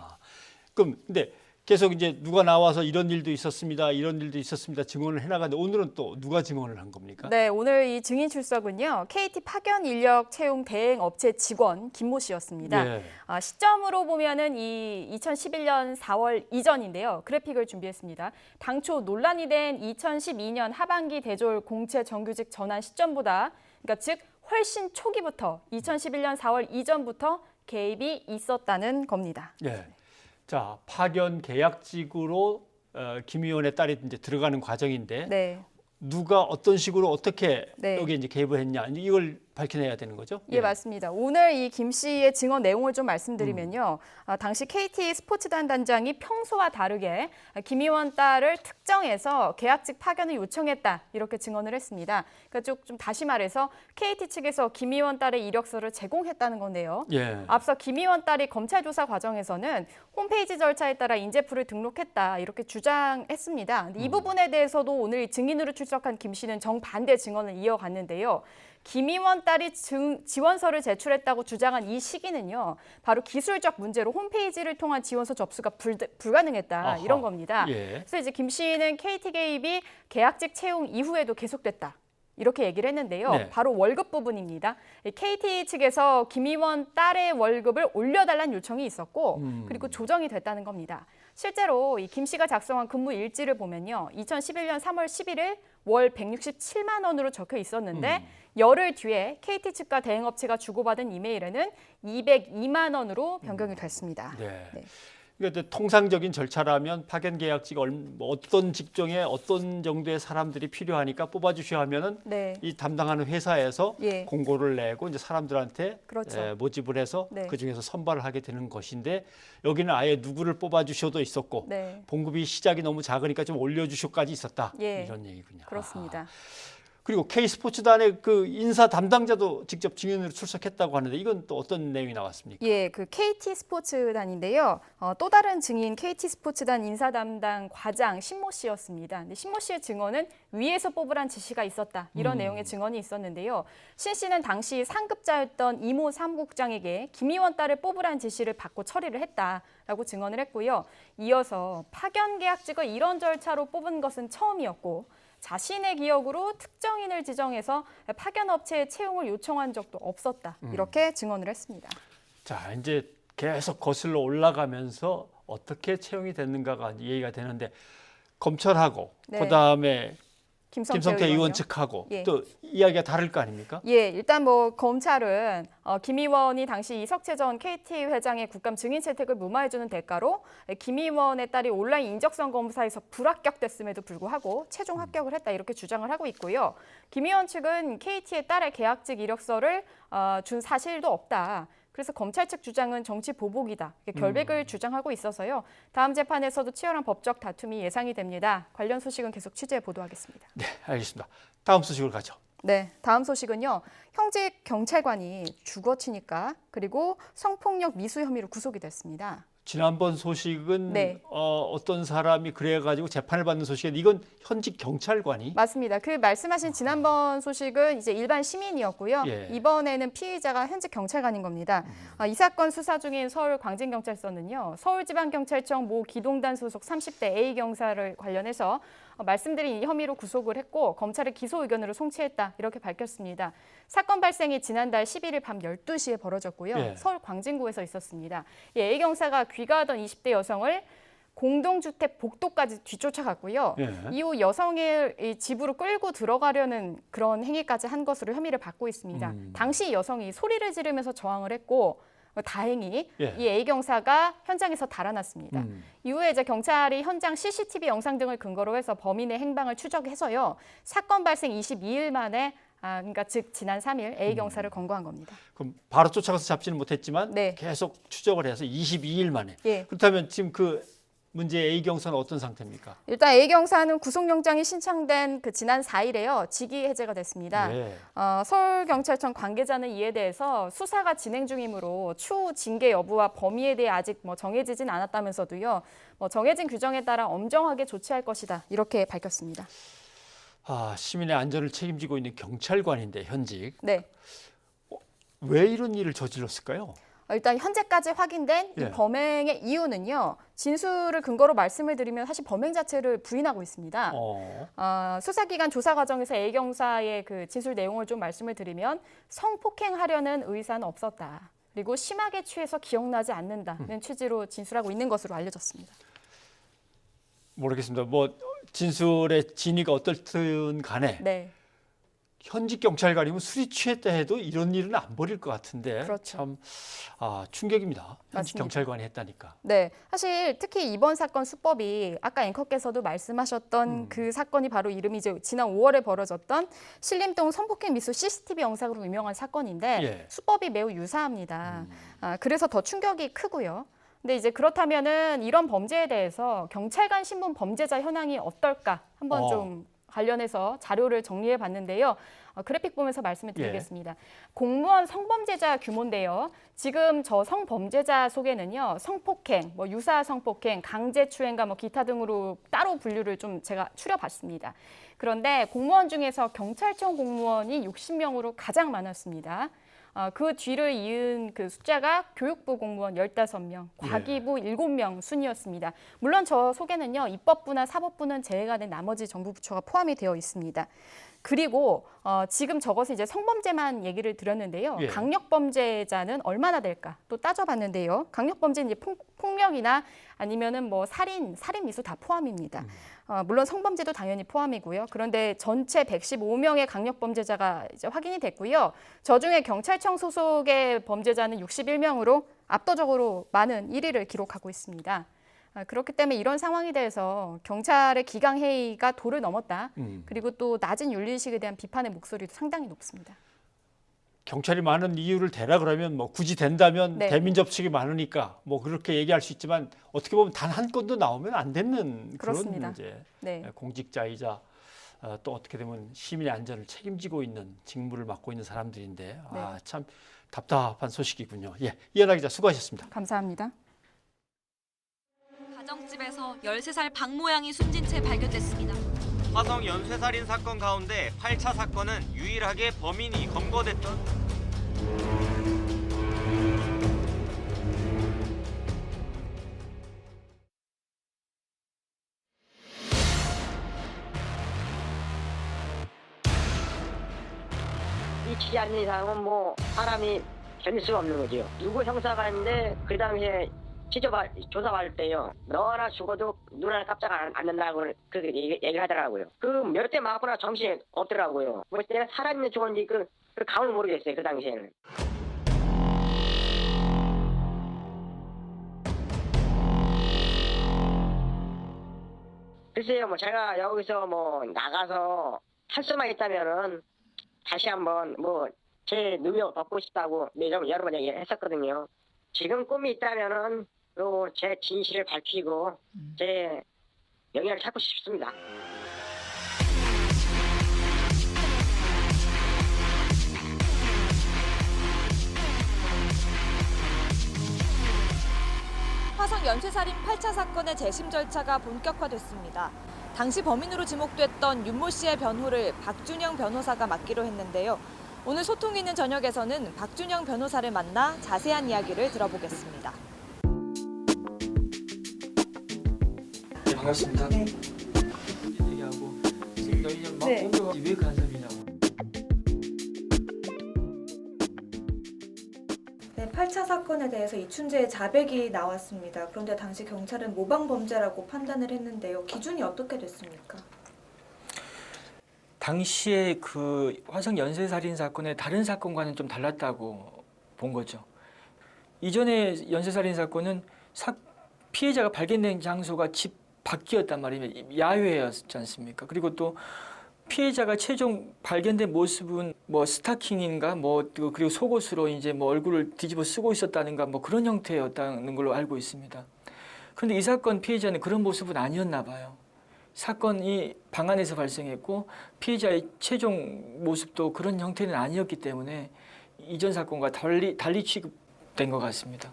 그럼 근데 계속 이제 누가 나와서 이런 일도 있었습니다. 이런 일도 있었습니다. 증언을 해나가는데 오늘은 또 누가 증언을 한 겁니까? 네, 오늘 이 증인 출석은요. KT 파견 인력 채용 대행 업체 직원 김모 씨였습니다. 예. 시점으로 보면은 이 2011년 4월 이전인데요. 그래픽을 준비했습니다. 당초 논란이 된 2012년 하반기 대졸 공채 정규직 전환 시점보다 그러니까 즉 훨씬 초기부터 2011년 4월 이전부터 개입이 있었다는 겁니다. 예. 자, 파견 계약직으로 김 의원의 딸이 이제 들어가는 과정인데 네. 누가 어떤 식으로 어떻게 네. 여기 이제 개입을 했냐 이걸 밝혀내야 되는 거죠? 예, 맞습니다. 오늘 이 김 씨의 증언 내용을 좀 말씀드리면요. 당시 KT 스포츠단 단장이 평소와 다르게 김 의원 딸을 특정해서 계약직 파견을 요청했다 이렇게 증언을 했습니다. 그러니까 좀 다시 말해서 KT 측에서 김 의원 딸의 이력서를 제공했다는 건데요. 예. 앞서 김 의원 딸이 검찰 조사 과정에서는 홈페이지 절차에 따라 인재풀을 등록했다 이렇게 주장했습니다. 근데 이 부분에 대해서도 오늘 증인으로 출석한 김 씨는 정반대 증언을 이어갔는데요. 김 의원 딸이 지원서를 제출했다고 주장한 이 시기는요. 바로 기술적 문제로 홈페이지를 통한 지원서 접수가 불가능했다 아하. 이런 겁니다. 예. 그래서 이제 김 씨는 KT 개입이 계약직 채용 이후에도 계속됐다. 이렇게 얘기를 했는데요. 네. 바로 월급 부분입니다. KT 측에서 김 의원 딸의 월급을 올려달라는 요청이 있었고 그리고 조정이 됐다는 겁니다. 실제로 이 김 씨가 작성한 근무 일지를 보면요. 2011년 3월 11일 월 167만 원으로 적혀 있었는데 열흘 뒤에 KT 측과 대행업체가 주고받은 이메일에는 202만 원으로 변경이 됐습니다. 네. 네. 그러니까 통상적인 절차라면 파견 계약직 어떤 직종에 어떤 정도의 사람들이 필요하니까 뽑아주셔야 하면은 네. 이 담당하는 회사에서 예. 공고를 내고 이제 사람들한테 그렇죠. 모집을 해서 네. 그 중에서 선발을 하게 되는 것인데 여기는 아예 누구를 뽑아주셔도 있었고 네. 봉급이 시작이 너무 작으니까 좀 올려주셔까지 있었다 예. 이런 얘기군요. 그렇습니다. 그리고 K스포츠단의 그 인사 담당자도 직접 증인으로 출석했다고 하는데 이건 또 어떤 내용이 나왔습니까? 예, 그 KT 스포츠단인데요. 또 다른 증인 KT 스포츠단 인사 담당 과장 신모 씨였습니다. 근데 신모 씨의 증언은 위에서 뽑으란 지시가 있었다. 이런 내용의 증언이 있었는데요. 신 씨는 당시 상급자였던 이모 사무국장에게 김 의원 딸을 뽑으란 지시를 받고 처리를 했다라고 증언을 했고요. 이어서 파견 계약직을 이런 절차로 뽑은 것은 처음이었고 자신의 기억으로 특정인을 지정해서 파견 업체에 채용을 요청한 적도 없었다. 이렇게 증언을 했습니다. 자, 이제 계속 거슬러 올라가면서 어떻게 채용이 됐는가가 얘기가 되는데 검찰하고 네. 그다음에 김성태 의원 의원이요? 측하고 예. 또 이야기가 다를 거 아닙니까? 예, 일단 뭐 검찰은 김 의원이 당시 이석채 전 KT 회장의 국감 증인 채택을 무마해주는 대가로 김 의원의 딸이 온라인 인적성 검사에서 불합격됐음에도 불구하고 최종 합격을 했다 이렇게 주장을 하고 있고요. 김 의원 측은 KT의 딸의 계약직 이력서를 준 사실도 없다. 그래서 검찰 측 주장은 정치 보복이다. 결백을 주장하고 있어서요. 다음 재판에서도 치열한 법적 다툼이 예상이 됩니다. 관련 소식은 계속 취재 보도하겠습니다. 네, 알겠습니다. 다음 소식으로 가죠. 네, 다음 소식은요. 형직 경찰관이 주거 침입과 그리고 성폭력 미수 혐의로 구속이 됐습니다. 지난번 소식은 네. 어떤 사람이 그래가지고 재판을 받는 소식인데 이건 현직 경찰관이 맞습니다. 그 말씀하신 지난번 소식은 이제 일반 시민이었고요. 예. 이번에는 피의자가 현직 경찰관인 겁니다. 이 사건 수사 중인 서울 광진경찰서는요. 서울지방경찰청 모 기동단 소속 30대 A 경사를 관련해서 말씀드린 이 혐의로 구속을 했고 검찰의 기소 의견으로 송치했다 이렇게 밝혔습니다. 사건 발생이 지난달 11일 밤 12시에 벌어졌고요. 예. 서울 광진구에서 있었습니다. 이 A 경사가 귀가하던 20대 여성을 공동주택 복도까지 뒤쫓아갔고요. 예. 이후 여성을 이 집으로 끌고 들어가려는 그런 행위까지 한 것으로 혐의를 받고 있습니다. 당시 여성이 소리를 지르면서 저항을 했고 다행히 예. 이 A 경사가 현장에서 달아났습니다. 이후에 이제 경찰이 현장 CCTV 영상 등을 근거로 해서 범인의 행방을 추적해서요. 사건 발생 22일 만에 그러니까 즉 지난 3일 A 경사를 검거한 겁니다. 그럼 바로 쫓아가서 잡지는 못했지만 네. 계속 추적을 해서 22일 만에. 예. 그렇다면 지금 그 문제 A 경사는 어떤 상태입니까? 일단 A 경사는 구속영장이 신청된 그 지난 4일에요. 직위 해제가 됐습니다. 예. 서울경찰청 관계자는 이에 대해서 수사가 진행 중이므로 추후 징계 여부와 범위에 대해 아직 정해지진 않았다면서도요. 정해진 규정에 따라 엄정하게 조치할 것이다. 이렇게 밝혔습니다. 시민의 안전을 책임지고 있는 경찰관인데 현직. 네. 왜 이런 일을 저질렀을까요? 일단 현재까지 확인된 이 범행의 이유는요. 진술을 근거로 말씀을 드리면 사실 범행 자체를 부인하고 있습니다. 수사기관 조사 과정에서 A 경사의 그 진술 내용을 좀 말씀을 드리면 성폭행하려는 의사는 없었다. 그리고 심하게 취해서 기억나지 않는다는 취지로 진술하고 있는 것으로 알려졌습니다. 모르겠습니다. 뭐 진술의 진위가 어떻든 간에 네. 현직 경찰관이면 술이 취했다 해도 이런 일은 안 벌일 것 같은데 그렇죠. 참 충격입니다. 현직 맞습니다. 경찰관이 했다니까. 네, 사실 특히 이번 사건 수법이 아까 앵커께서도 말씀하셨던 그 사건이 바로 이름이 이제 지난 5월에 벌어졌던 신림동 성폭행 미수 CCTV 영상으로 유명한 사건인데 수법이 매우 유사합니다. 그래서 더 충격이 크고요. 근데 이제 그렇다면은 이런 범죄에 대해서 경찰관 신분 범죄자 현황이 어떨까 한번 좀 관련해서 자료를 정리해 봤는데요. 그래픽 보면서 말씀을 드리겠습니다. 공무원 성범죄자 규모인데요. 지금 저 성범죄자 속에는요. 성폭행, 뭐 유사 성폭행, 강제추행과 뭐 기타 등으로 따로 분류를 좀 제가 추려봤습니다. 그런데 공무원 중에서 경찰청 공무원이 60명으로 가장 많았습니다. 그 뒤를 이은 그 숫자가 교육부 공무원 15명, 과기부 7명 순이었습니다. 물론 저 속에는요. 입법부나 사법부는 제외가 된 나머지 정부 부처가 포함이 되어 있습니다. 그리고 지금 저것은 이제 성범죄만 얘기를 드렸는데요. 강력범죄자는 얼마나 될까 또 따져봤는데요. 강력범죄는 이제 폭력이나 아니면은 뭐 살인 미수 다 포함입니다. 물론 성범죄도 당연히 포함이고요. 그런데 전체 115명의 강력범죄자가 이제 확인이 됐고요. 저 중에 경찰청 소속의 범죄자는 61명으로 압도적으로 많은 1위를 기록하고 있습니다. 그렇기 때문에 이런 상황에 대해서 경찰의 기강회의가 도를 넘었다. 그리고 또 낮은 윤리의식에 대한 비판의 목소리도 상당히 높습니다. 경찰이 많은 이유를 대라 그러면 뭐 굳이 된다면 대민 접촉이 많으니까 뭐 그렇게 얘기할 수 있지만 어떻게 보면 단 한 건도 나오면 안 되는 그렇습니다. 그런 이제 공직자이자 또 어떻게 되면 시민의 안전을 책임지고 있는 직무를 맡고 있는 사람들인데 참 답답한 소식이군요. 이현아 기자 수고하셨습니다. 감사합니다. 가정집에서 13살 박 모양이 숨진 채 발견됐습니다. 화성 연쇄살인 사건 가운데 8차 사건은 유일하게 범인이 검거됐던 이 취지 않는 이상은 뭐 사람이 견딜 수가 없는 거죠. 누구 형사가 있는데 그 당시에 조사받을 때요. 너 하나 죽어도 눈 하나 깜짝 안 된다고 그렇게 얘기를 하더라고요. 그 몇 대 맞거나 정신이 없더라고요. 뭐 내가 살아있는 죽었는지 그 감을 모르겠어요. 그 당시에는. 글쎄요. 뭐 제가 여기서 뭐 나가서 할 수만 있다면은 다시 한번 뭐 제 누명 벗고 싶다고 여러 번 얘기했었거든요. 지금 꿈이 있다면은 또 제 진실을 밝히고 제 영예를 찾고 싶습니다. 화성 연쇄살인 8차 사건의 재심 절차가 본격화됐습니다. 당시 범인으로 지목됐던 윤모 씨의 변호를 박준영 변호사가 맡기로 했는데요. 오늘 소통 있는 저녁에서는 박준영 변호사를 만나 자세한 이야기를 들어보겠습니다. 네, 반갑습니다. 네. 얘기하고 지금 너희 막 네. 공격이 왜 간섭이냐고. 네, 8차 사건에 대해서 이춘재의 자백이 나왔습니다. 그런데 당시 경찰은 모방범죄라고 판단을 했는데요. 기준이 어떻게 됐습니까? 당시에 그 화성 연쇄살인 사건의 다른 사건과는 좀 달랐다고 본 거죠. 이전의 연쇄살인 사건은 피해자가 발견된 장소가 집 밖이었단 말이에요. 야외였지 않습니까? 그리고 또 피해자가 최종 발견된 모습은 뭐 스타킹인가 뭐 그리고 속옷으로 이제 뭐 얼굴을 뒤집어 쓰고 있었다는가 뭐 그런 형태였다는 걸로 알고 있습니다. 그런데 이 사건 피해자는 그런 모습은 아니었나 봐요. 사건이 방 안에서 발생했고 피해자의 최종 모습도 그런 형태는 아니었기 때문에 이전 사건과 달리 취급된 것 같습니다.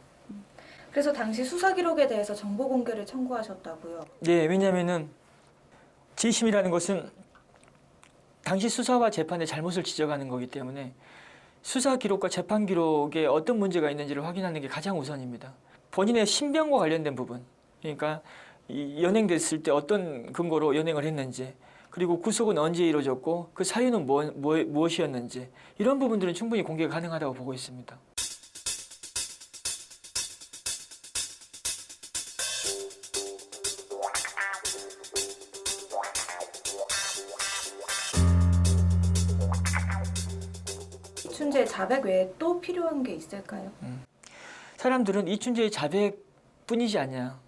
그래서 당시 수사 기록에 대해서 정보 공개를 청구하셨다고요? 네, 왜냐하면은 재심이라는 것은 당시 수사와 재판의 잘못을 지적하는 거기 때문에 수사 기록과 재판 기록에 어떤 문제가 있는지를 확인하는 게 가장 우선입니다. 본인의 신병과 관련된 부분, 그러니까 연행됐을 때 어떤 근거로 연행을 했는지, 그리고 구속은 언제 이루어졌고 그 사유는 무엇이었는지, 이런 부분들은 충분히 공개가 가능하다고 보고 있습니다. 이춘재의 자백 외에 또 필요한 게 있을까요? 사람들은 이춘재의 자백뿐이지 않냐.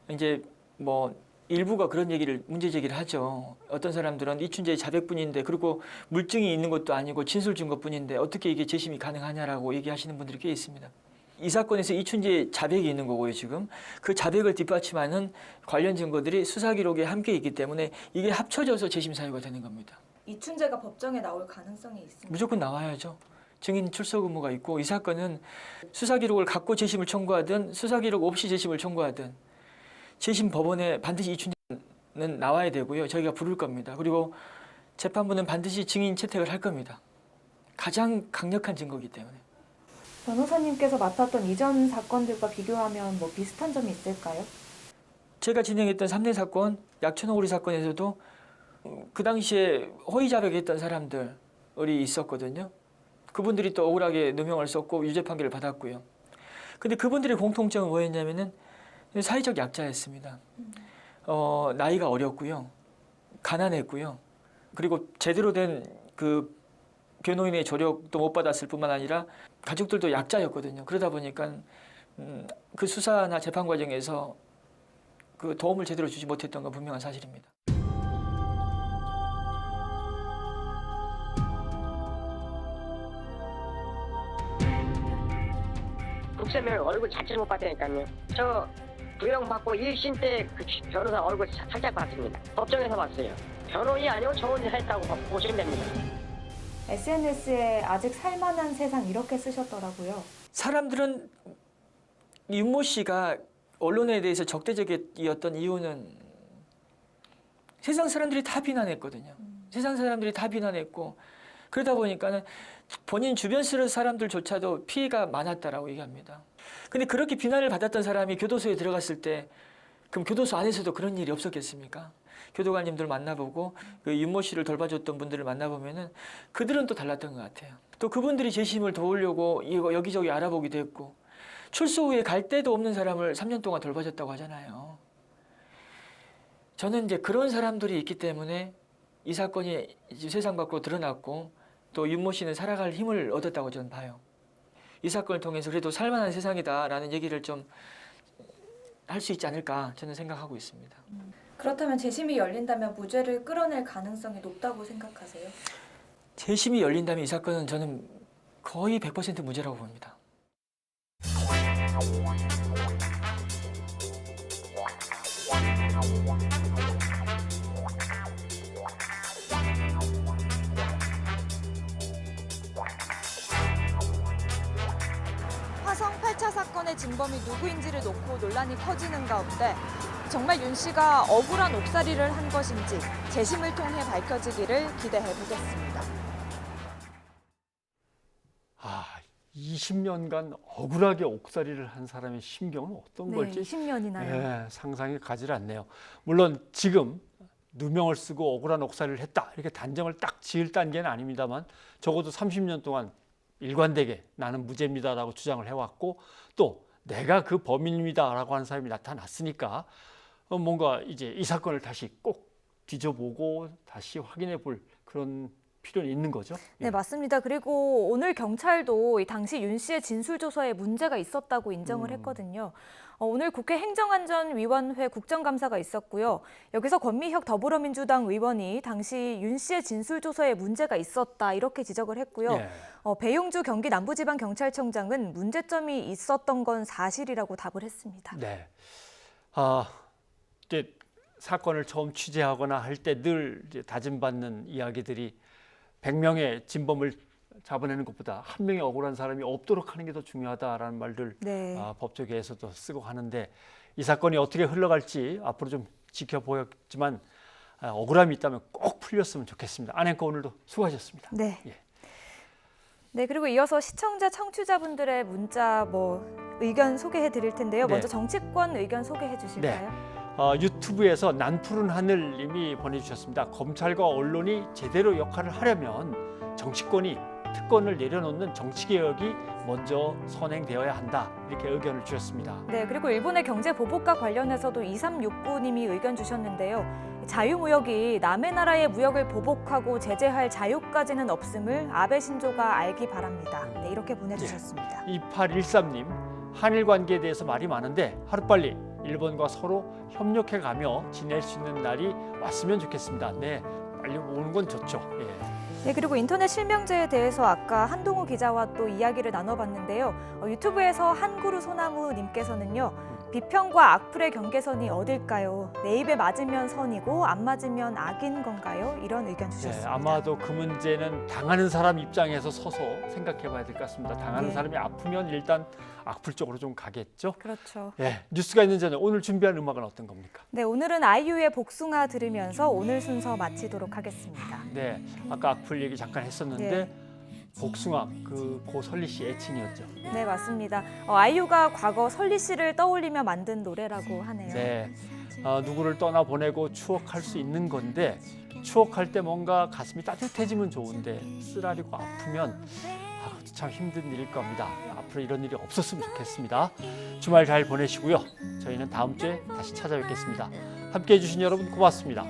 이제 뭐 일부가 그런 문제 제기를 하죠. 어떤 사람들은 이춘재의 자백뿐인데, 그리고 물증이 있는 것도 아니고 진술 증거뿐인데 어떻게 이게 재심이 가능하냐라고 얘기하시는 분들이 꽤 있습니다. 이 사건에서 이춘재의 자백이 있는 거고요. 지금 그 자백을 뒷받침하는 관련 증거들이 수사 기록에 함께 있기 때문에 이게 합쳐져서 재심 사유가 되는 겁니다. 이춘재가 법정에 나올 가능성이 있습니다. 무조건 나와야죠. 증인 출석 의무가 있고, 이 사건은 수사 기록을 갖고 재심을 청구하든 수사 기록 없이 재심을 청구하든 재심 법원에 반드시 이춘재는 나와야 되고요. 저희가 부를 겁니다. 그리고 재판부는 반드시 증인 채택을 할 겁니다. 가장 강력한 증거이기 때문에. 변호사님께서 맡았던 이전 사건들과 비교하면 뭐 비슷한 점이 있을까요? 제가 진행했던 3대 사건, 약천오리 사건에서도 그 당시에 허위 자백했던 사람들이 있었거든요. 그분들이 또 억울하게 누명을 썼고 유죄 판결을 받았고요. 근데 그분들의 공통점은 뭐였냐면은 사회적 약자였습니다. 나이가 어렸고요, 가난했고요, 그리고 제대로 된 그 변호인의 조력도 못 받았을 뿐만 아니라 가족들도 약자였거든요. 그러다 보니까 그 수사나 재판 과정에서 그 도움을 제대로 주지 못했던 건 분명한 사실입니다. 국세면 얼굴 자체를 못 봤다니까요. 저 구형받고 1심 때 그 변호사 얼굴 살짝 봤습니다. 법정에서 봤어요. 변호인이 아니고 저 혼자 했다고 보시면 됩니다. SNS에 아직 살만한 세상 이렇게 쓰셨더라고요. 사람들은 윤모 씨가 언론에 대해서 적대적이었던 이유는 세상 사람들이 다 비난했거든요. 세상 사람들이 다 비난했고, 그러다 보니까는 본인 주변 사람들조차도 피해가 많았다라고 얘기합니다. 근데 그렇게 비난을 받았던 사람이 교도소에 들어갔을 때, 그럼 교도소 안에서도 그런 일이 없었겠습니까? 교도관님들 만나보고 그 윤모 씨를 돌봐줬던 분들을 만나보면은 그들은 또 달랐던 것 같아요. 또 그분들이 재심을 도우려고 이거 여기저기 알아보기도 했고, 출소 후에 갈 데도 없는 사람을 3년 동안 돌봐줬다고 하잖아요. 저는 이제 그런 사람들이 있기 때문에 이 사건이 이제 세상 밖으로 드러났고, 또 윤모 씨는 살아갈 힘을 얻었다고 저는 봐요. 이 사건을 통해서 그래도 살만한 세상이다라는 얘기를 좀 할 수 있지 않을까 저는 생각하고 있습니다. 그렇다면 재심이 열린다면 무죄를 끌어낼 가능성이 높다고 생각하세요? 재심이 열린다면 이 사건은 저는 거의 100% 무죄라고 봅니다. 화성 8차 사건의 진범이 누구인지를 놓고 논란이 커지는 가운데 정말 윤 씨가 억울한 옥살이를 한 것인지 재심을 통해 밝혀지기를 기대해 보겠습니다. 20년간 억울하게 옥살이를 한 사람의 심경은 어떤 걸지 20년이나요. 상상이 가지 않네요. 물론 지금 누명을 쓰고 억울한 옥살이를 했다 이렇게 단정을 딱 지을 단계는 아닙니다만, 적어도 30년 동안 일관되게 나는 무죄입니다라고 주장을 해왔고, 또 내가 그 범인입니다라고 하는 사람이 나타났으니까 뭔가 이제 이 사건을 다시 꼭 뒤져보고 다시 확인해 볼 그런 필요는 있는 거죠. 네, 맞습니다. 그리고 오늘 경찰도 당시 윤 씨의 진술 조서에 문제가 있었다고 인정을 했거든요. 오늘 국회 행정안전위원회 국정감사가 있었고요. 여기서 권미혁 더불어민주당 의원이 당시 윤 씨의 진술 조서에 문제가 있었다 이렇게 지적을 했고요. 배용주 경기 남부지방경찰청장은 문제점이 있었던 건 사실이라고 답을 했습니다. 네. 이제 사건을 처음 취재하거나 할 때 늘 다짐받는 이야기들이 100명의 진범을 잡아내는 것보다 한 명의 억울한 사람이 없도록 하는 게 더 중요하다라는 말들 법조계에서도 쓰고 하는데, 이 사건이 어떻게 흘러갈지 앞으로 좀 지켜보였지만 억울함이 있다면 꼭 풀렸으면 좋겠습니다. 안앵커 오늘도 수고하셨습니다. 네. 네, 그리고 이어서 시청자, 청취자분들의 문자 의견 소개해 드릴 텐데요. 네. 먼저 정치권 의견 소개해 주실까요? 유튜브에서 난푸른 하늘님이 보내주셨습니다. 검찰과 언론이 제대로 역할을 하려면 정치권이 특권을 내려놓는 정치개혁이 먼저 선행되어야 한다. 이렇게 의견을 주셨습니다. 네, 그리고 일본의 경제 보복과 관련해서도 2369님이 의견 주셨는데요. 자유무역이 남의 나라의 무역을 보복하고 제재할 자유까지는 없음을 아베 신조가 알기 바랍니다. 네, 이렇게 보내주셨습니다. 2813님, 한일 관계에 대해서 말이 많은데 하루빨리 일본과 서로 협력해가며 지낼 수 있는 날이 왔으면 좋겠습니다. 네, 빨리 오는 건 좋죠. 예. 네, 그리고 인터넷 실명제에 대해서 아까 한동우 기자와 또 이야기를 나눠봤는데요. 유튜브에서 한구루 소나무님께서는요. 비평과 악플의 경계선이 어딜까요? 내 입에 맞으면 선이고 안 맞으면 악인 건가요? 이런 의견 주셨습니다. 네, 아마도 그 문제는 당하는 사람 입장에서 서서 생각해봐야 될 것 같습니다. 당하는 네. 사람이 아프면 일단 악플 쪽으로 좀 가겠죠. 그렇죠. 네, 뉴스가 있는 저녁 오늘 준비한 음악은 어떤 겁니까? 네, 오늘은 아이유의 복숭아 들으면서 오늘 순서 마치도록 하겠습니다. 네, 아까 악플 얘기 잠깐 했었는데 네. 복숭아 그 고설리 씨 애칭이었죠. 네, 맞습니다. 아이유가 과거 설리 씨를 떠올리며 만든 노래라고 하네요. 네, 누구를 떠나보내고 추억할 수 있는 건데 추억할 때 뭔가 가슴이 따뜻해지면 좋은데 쓰라리고 아프면 그것도 참 힘든 일일 겁니다. 앞으로 이런 일이 없었으면 좋겠습니다. 주말 잘 보내시고요. 저희는 다음 주에 다시 찾아뵙겠습니다. 함께해 주신 여러분 고맙습니다.